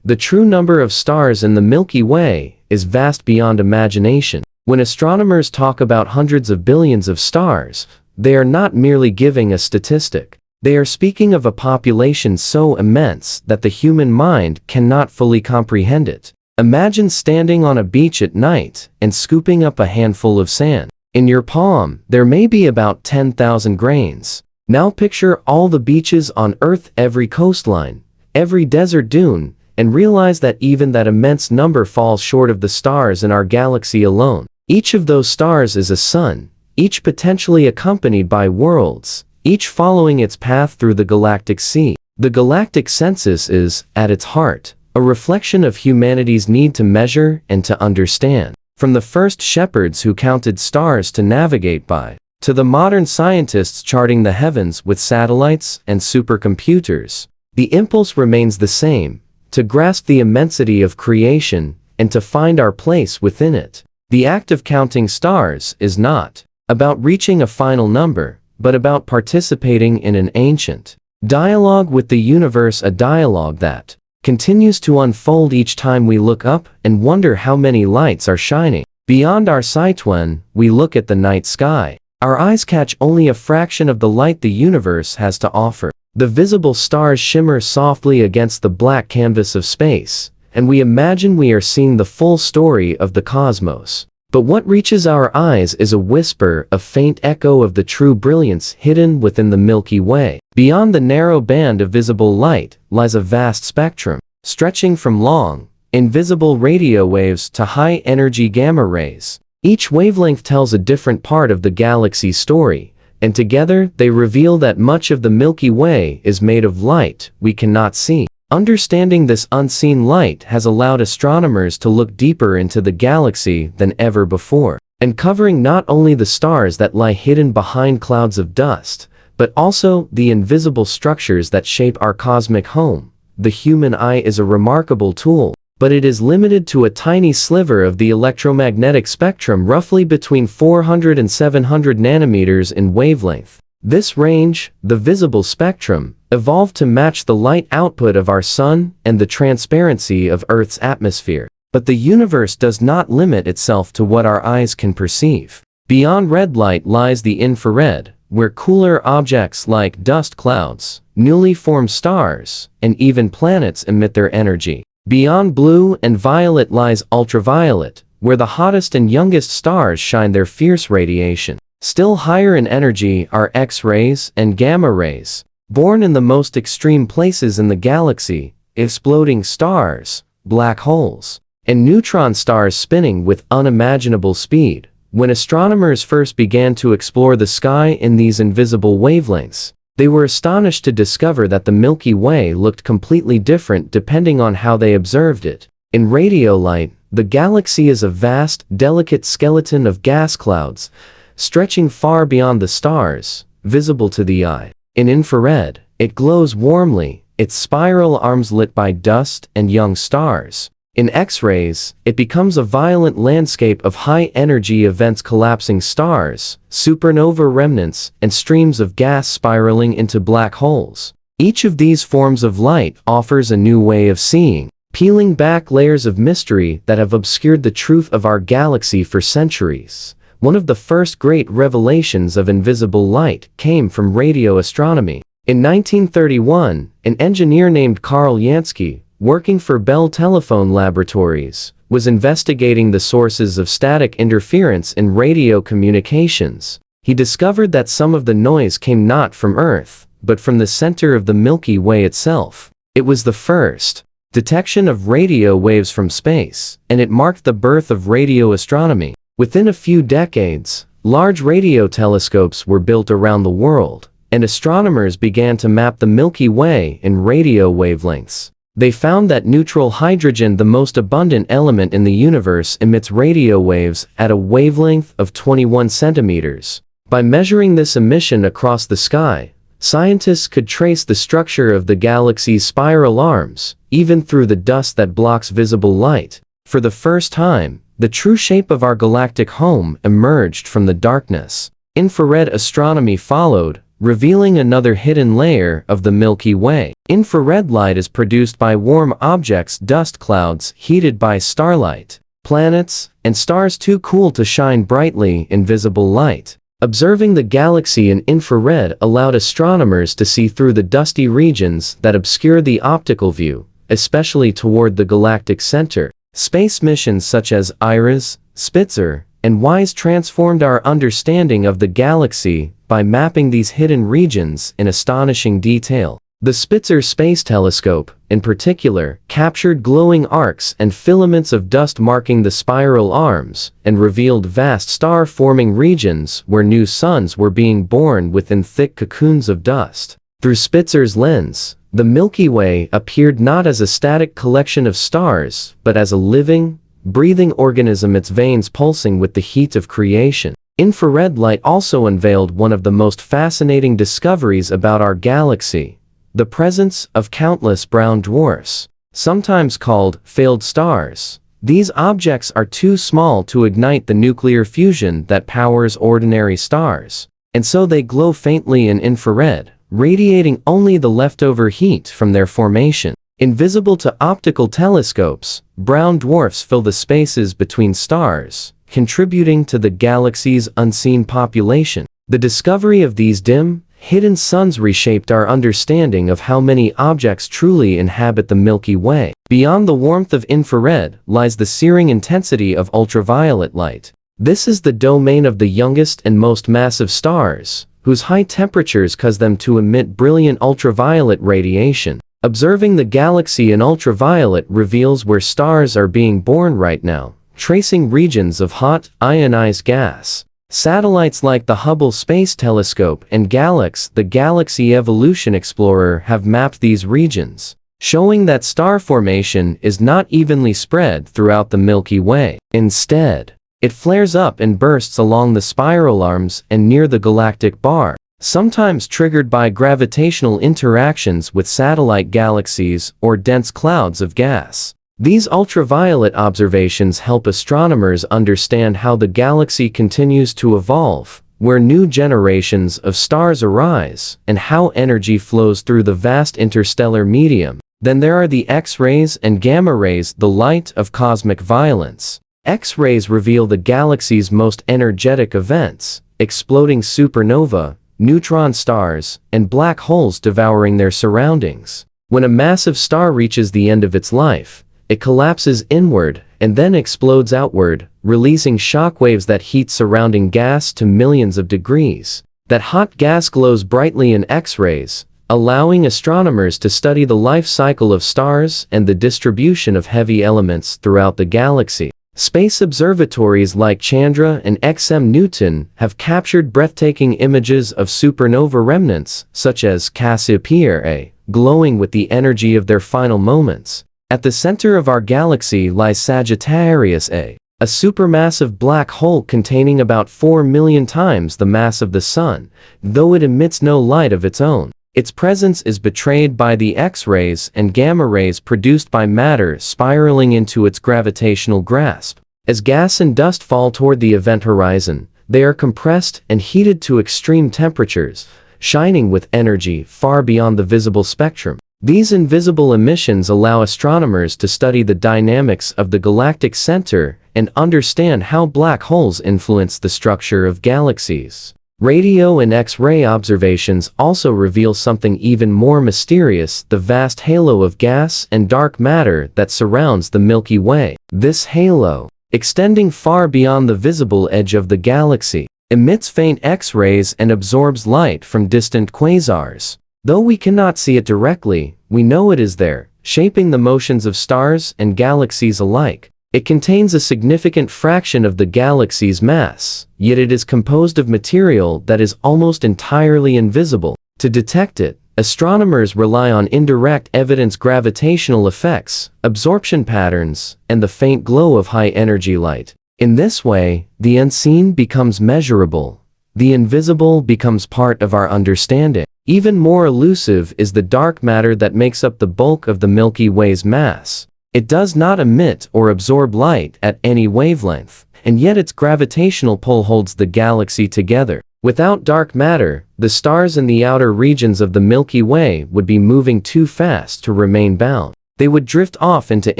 The true number of stars in the Milky Way is vast beyond imagination. When astronomers talk about hundreds of billions of stars, they are not merely giving a statistic. They are speaking of a population so immense that the human mind cannot fully comprehend it. Imagine standing on a beach at night and scooping up a handful of sand. In your palm, there may be about 10,000 grains. Now picture all the beaches on Earth, every coastline, every desert dune, and realize that even that immense number falls short of the stars in our galaxy alone. Each of those stars is a sun, each potentially accompanied by worlds, each following its path through the galactic sea. The galactic census is, at its heart, a reflection of humanity's need to measure and to understand. From the first shepherds who counted stars to navigate by, to the modern scientists charting the heavens with satellites and supercomputers, the impulse remains the same: to grasp the immensity of creation and to find our place within it. The act of counting stars is not about reaching a final number, but about participating in an ancient dialogue with the universe, a dialogue that continues to unfold each time we look up and wonder how many lights are shining beyond our sight. When we look at the night sky, our eyes catch only a fraction of the light the universe has to offer. The visible stars shimmer softly against the black canvas of space, and we imagine we are seeing the full story of the cosmos. But what reaches our eyes is a whisper, a faint echo of the true brilliance hidden within the Milky Way. Beyond the narrow band of visible light lies a vast spectrum, stretching from long, invisible radio waves to high-energy gamma rays. Each wavelength tells a different part of the galaxy's story, and together they reveal that much of the Milky Way is made of light we cannot see. Understanding this unseen light has allowed astronomers to look deeper into the galaxy than ever before, uncovering not only the stars that lie hidden behind clouds of dust, but also the invisible structures that shape our cosmic home. The human eye is a remarkable tool, but it is limited to a tiny sliver of the electromagnetic spectrum, roughly between 400 and 700 nanometers in wavelength. This range, the visible spectrum, evolved to match the light output of our sun and the transparency of Earth's atmosphere. But the universe does not limit itself to what our eyes can perceive. Beyond red light lies the infrared, where cooler objects like dust clouds, newly formed stars, and even planets emit their energy. Beyond blue and violet lies ultraviolet, where the hottest and youngest stars shine their fierce radiation. Still higher in energy are X-rays and gamma rays, born in the most extreme places in the galaxy, exploding stars, black holes, and neutron stars spinning with unimaginable speed. When astronomers first began to explore the sky in these invisible wavelengths, they were astonished to discover that the Milky Way looked completely different depending on how they observed it. In radio light, the galaxy is a vast, delicate skeleton of gas clouds, stretching far beyond the stars, visible to the eye. In infrared, it glows warmly, its spiral arms lit by dust and young stars. In X-rays, it becomes a violent landscape of high-energy events, collapsing stars, supernova remnants, and streams of gas spiraling into black holes. Each of these forms of light offers a new way of seeing, peeling back layers of mystery that have obscured the truth of our galaxy for centuries. One of the first great revelations of invisible light came from radio astronomy. In 1931, an engineer named Karl Jansky, working for Bell Telephone Laboratories, was investigating the sources of static interference in radio communications. He discovered that some of the noise came not from Earth, but from the center of the Milky Way itself. It was the first detection of radio waves from space, and it marked the birth of radio astronomy. Within a few decades, large radio telescopes were built around the world, and astronomers began to map the Milky Way in radio wavelengths. They found that neutral hydrogen, the most abundant element in the universe, emits radio waves at a wavelength of 21 centimeters. By measuring this emission across the sky, scientists could trace the structure of the galaxy's spiral arms, even through the dust that blocks visible light. For the first time, the true shape of our galactic home emerged from the darkness. Infrared astronomy followed, revealing another hidden layer of the Milky Way. Infrared light is produced by warm objects, dust clouds heated by starlight, planets, and stars too cool to shine brightly in visible light. Observing the galaxy in infrared allowed astronomers to see through the dusty regions that obscure the optical view, especially toward the galactic center. Space missions such as IRIS, Spitzer, and WISE transformed our understanding of the galaxy by mapping these hidden regions in astonishing detail. The Spitzer Space Telescope, in particular, captured glowing arcs and filaments of dust marking the spiral arms, and revealed vast star-forming regions where new suns were being born within thick cocoons of dust. Through Spitzer's lens, the Milky Way appeared not as a static collection of stars, but as a living, breathing organism, its veins pulsing with the heat of creation. Infrared light also unveiled one of the most fascinating discoveries about our galaxy: the presence of countless brown dwarfs, sometimes called failed stars. These objects are too small to ignite the nuclear fusion that powers ordinary stars, and so they glow faintly in infrared, radiating only the leftover heat from their formation. Invisible to optical telescopes, brown dwarfs fill the spaces between stars, contributing to the galaxy's unseen population. The discovery of these dim, hidden suns reshaped our understanding of how many objects truly inhabit the Milky Way. Beyond the warmth of infrared lies the searing intensity of ultraviolet light. This is the domain of the youngest and most massive stars, whose high temperatures cause them to emit brilliant ultraviolet radiation. Observing the galaxy in ultraviolet reveals where stars are being born right now, tracing regions of hot, ionized gas. Satellites like the Hubble Space Telescope and the Galaxy Evolution Explorer have mapped these regions, showing that star formation is not evenly spread throughout the Milky Way. Instead, it flares up in bursts along the spiral arms and near the galactic bar, sometimes triggered by gravitational interactions with satellite galaxies or dense clouds of gas. These ultraviolet observations help astronomers understand how the galaxy continues to evolve, where new generations of stars arise, and how energy flows through the vast interstellar medium. Then there are the X-rays and gamma rays, the light of cosmic violence. X-rays reveal the galaxy's most energetic events: exploding supernova, neutron stars, and black holes devouring their surroundings. When a massive star reaches the end of its life, it collapses inward and then explodes outward, releasing shockwaves that heat surrounding gas to millions of degrees. That hot gas glows brightly in X-rays, allowing astronomers to study the life cycle of stars and the distribution of heavy elements throughout the galaxy. Space observatories like Chandra and XM Newton have captured breathtaking images of supernova remnants, such as Cassiopeia A, glowing with the energy of their final moments. At the center of our galaxy lies Sagittarius A, a supermassive black hole containing about 4 million times the mass of the Sun, though it emits no light of its own. Its presence is betrayed by the X-rays and gamma rays produced by matter spiraling into its gravitational grasp. As gas and dust fall toward the event horizon, they are compressed and heated to extreme temperatures, shining with energy far beyond the visible spectrum. These invisible emissions allow astronomers to study the dynamics of the galactic center and understand how black holes influence the structure of galaxies. Radio and X-ray observations also reveal something even more mysterious: the vast halo of gas and dark matter that surrounds the Milky Way. This halo, extending far beyond the visible edge of the galaxy, emits faint X-rays and absorbs light from distant quasars. Though we cannot see it directly, we know it is there, shaping the motions of stars and galaxies alike. It contains a significant fraction of the galaxy's mass, yet it is composed of material that is almost entirely invisible. To detect it, astronomers rely on indirect evidence: gravitational effects, absorption patterns, and the faint glow of high-energy light. In this way, the unseen becomes measurable. The invisible becomes part of our understanding. Even more elusive is the dark matter that makes up the bulk of the Milky Way's mass. It does not emit or absorb light at any wavelength, and yet its gravitational pull holds the galaxy together. Without dark matter, the stars in the outer regions of the Milky Way would be moving too fast to remain bound. They would drift off into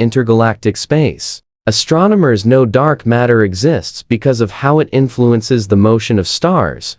intergalactic space. Astronomers know dark matter exists because of how it influences the motion of stars,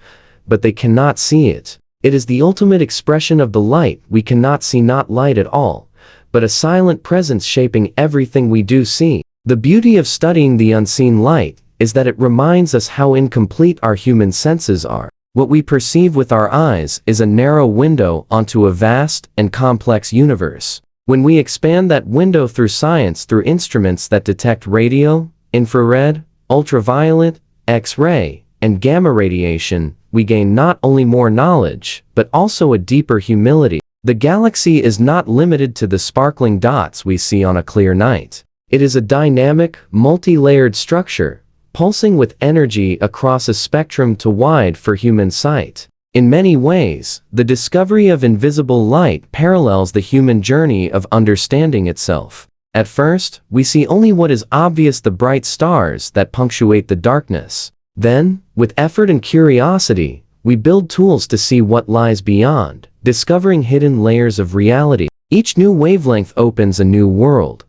but they cannot see it. It is the ultimate expression of the light we cannot see, not light at all, but a silent presence shaping everything we do see. The beauty of studying the unseen light is that it reminds us how incomplete our human senses are. What we perceive with our eyes is a narrow window onto a vast and complex universe. When we expand that window through science, through instruments that detect radio, infrared, ultraviolet, X-ray, and gamma radiation, we gain not only more knowledge, but also a deeper humility. The galaxy is not limited to the sparkling dots we see on a clear night. It is a dynamic, multi-layered structure, pulsing with energy across a spectrum too wide for human sight. In many ways, the discovery of invisible light parallels the human journey of understanding itself. At first, we see only what is obvious, the bright stars that punctuate the darkness. Then, with effort and curiosity, we build tools to see what lies beyond, discovering hidden layers of reality. Each new wavelength opens a new world.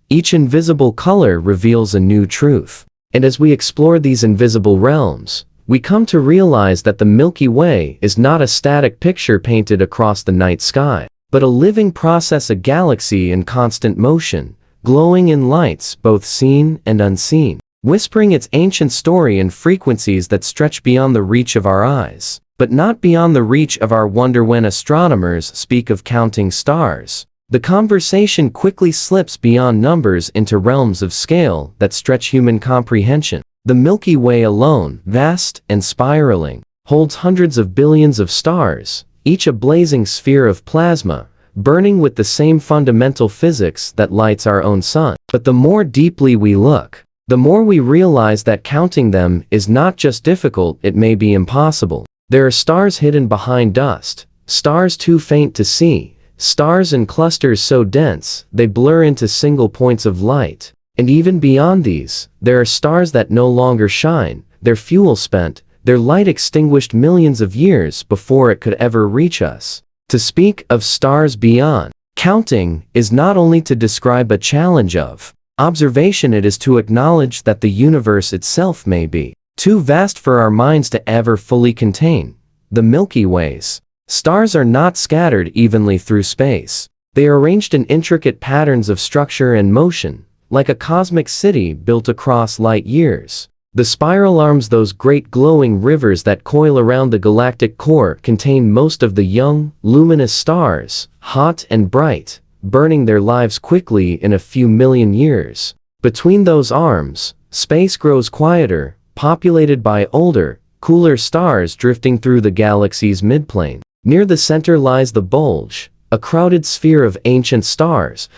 Each invisible color reveals a new truth. And as we explore these invisible realms, we come to realize that the Milky Way is not a static picture painted across the night sky, but a living process, a galaxy in constant motion, glowing in lights both seen and unseen, whispering its ancient story in frequencies that stretch beyond the reach of our eyes, but not beyond the reach of our wonder. When astronomers speak of counting stars, the conversation quickly slips beyond numbers into realms of scale that stretch human comprehension. The Milky Way alone, vast and spiraling, holds hundreds of billions of stars, each a blazing sphere of plasma, burning with the same fundamental physics that lights our own sun. But the more deeply we look, the more we realize that counting them is not just difficult, it may be impossible. There are stars hidden behind dust, stars too faint to see, stars in clusters so dense they blur into single points of light. And even beyond these, there are stars that no longer shine, their fuel spent, their light extinguished millions of years before it could ever reach us. To speak of stars beyond counting is not only to describe a challenge of observation, it is to acknowledge that the universe itself may be too vast for our minds to ever fully contain. The Milky Way's stars are not scattered evenly through space. They are arranged in intricate patterns of structure and motion, like a cosmic city built across light years. The spiral arms, those great glowing rivers that coil around the galactic core, contain most of the young, luminous stars, hot and bright, burning their lives quickly in a few million years. Between those arms, space grows quieter, populated by older, cooler stars drifting through the galaxy's midplane. Near the center lies the bulge, a crowded sphere of ancient stars,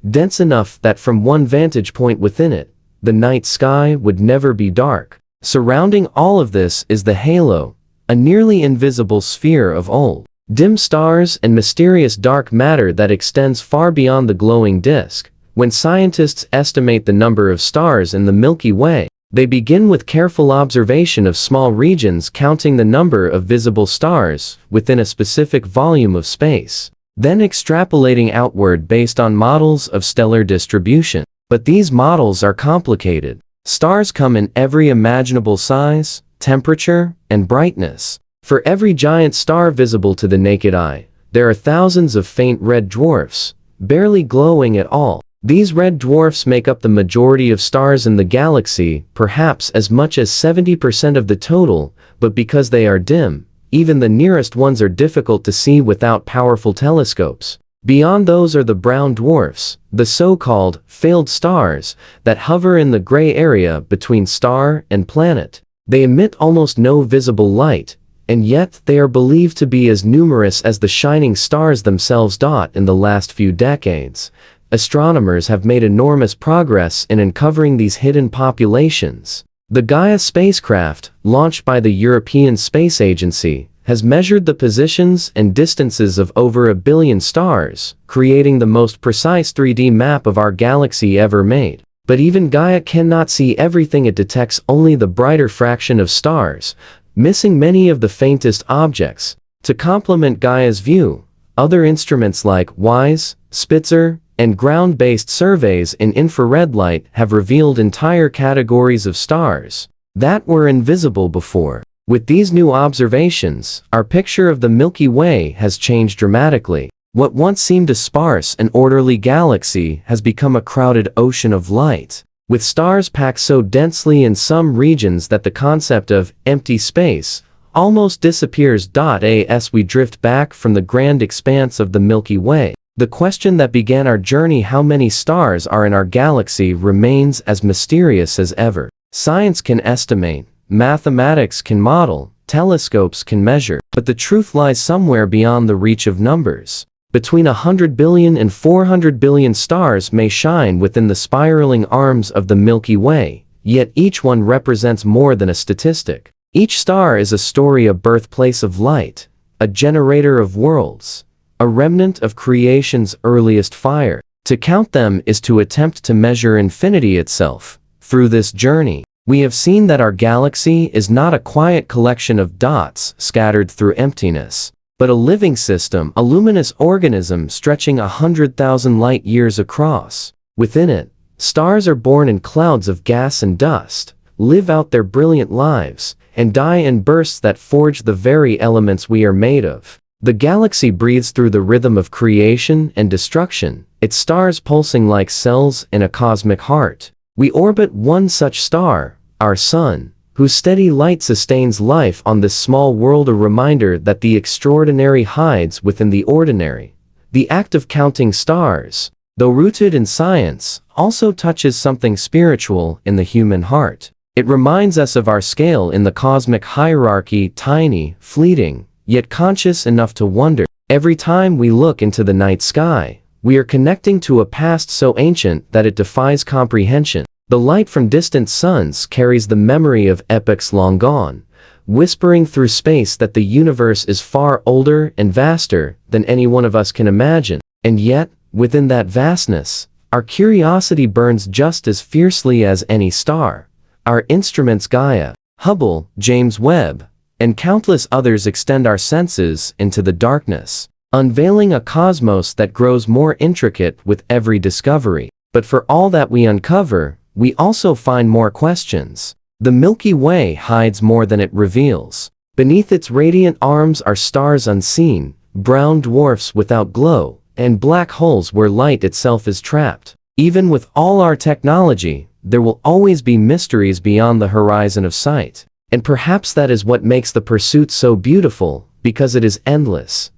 dense enough that from one vantage point within it, the night sky would never be dark. Surrounding all of this is the halo, a nearly invisible sphere of old, dim stars and mysterious dark matter that extends far beyond the glowing disk. When scientists estimate the number of stars in the Milky Way, they begin with careful observation of small regions, counting the number of visible stars within a specific volume of space, then extrapolating outward based on models of stellar distribution. But these models are complicated. Stars come in every imaginable size, temperature, and brightness. For every giant star visible to the naked eye, there are thousands of faint red dwarfs, barely glowing at all. These red dwarfs make up the majority of stars in the galaxy, perhaps as much as 70% of the total, but because they are dim, even the nearest ones are difficult to see without powerful telescopes. Beyond those are the brown dwarfs, the so-called failed stars, that hover in the gray area between star and planet. They emit almost no visible light, and yet they are believed to be as numerous as the shining stars themselves. In the last few decades, astronomers have made enormous progress in uncovering these hidden populations. The Gaia spacecraft, launched by the European Space Agency, has measured the positions and distances of over 1 billion stars, creating the most precise 3D map of our galaxy ever made. But even Gaia cannot see everything. It detects only the brighter fraction of stars, missing many of the faintest objects. To complement Gaia's view, other instruments like WISE, Spitzer, and ground-based surveys in infrared light have revealed entire categories of stars that were invisible before. With these new observations, our picture of the Milky Way has changed dramatically. What once seemed a sparse and orderly galaxy has become a crowded ocean of light, with stars packed so densely in some regions that the concept of empty space almost disappears. As we drift back from the grand expanse of the Milky Way, the question that began our journey, how many stars are in our galaxy, remains as mysterious as ever. Science can estimate, mathematics can model, telescopes can measure, but the truth lies somewhere beyond the reach of numbers. Between 100 billion and 400 billion stars may shine within the spiraling arms of the Milky Way, yet each one represents more than a statistic. Each star is a story, a birthplace of light, a generator of worlds, a remnant of creation's earliest fire. To count them is to attempt to measure infinity itself. Through this journey, we have seen that our galaxy is not a quiet collection of dots scattered through emptiness, but a living system, a luminous organism stretching 100,000 light-years across. Within it, stars are born in clouds of gas and dust, live out their brilliant lives, and die in bursts that forge the very elements we are made of. The galaxy breathes through the rhythm of creation and destruction, its stars pulsing like cells in a cosmic heart. We orbit one such star, our Sun, whose steady light sustains life on this small world, a reminder that the extraordinary hides within the ordinary. The act of counting stars, though rooted in science, also touches something spiritual in the human heart. It reminds us of our scale in the cosmic hierarchy, tiny, fleeting, yet conscious enough to wonder. Every time we look into the night sky, we are connecting to a past so ancient that it defies comprehension. The light from distant suns carries the memory of epochs long gone, whispering through space that the universe is far older and vaster than any one of us can imagine. And yet, within that vastness, our curiosity burns just as fiercely as any star. Our instruments Gaia, Hubble, James Webb, and countless others extend our senses into the darkness, unveiling a cosmos that grows more intricate with every discovery. But for all that we uncover, we also find more questions. The Milky Way hides more than it reveals. Beneath its radiant arms are stars unseen, brown dwarfs without glow, and black holes where light itself is trapped. Even with all our technology, there will always be mysteries beyond the horizon of sight. And perhaps that is what makes the pursuit so beautiful, because it is endless.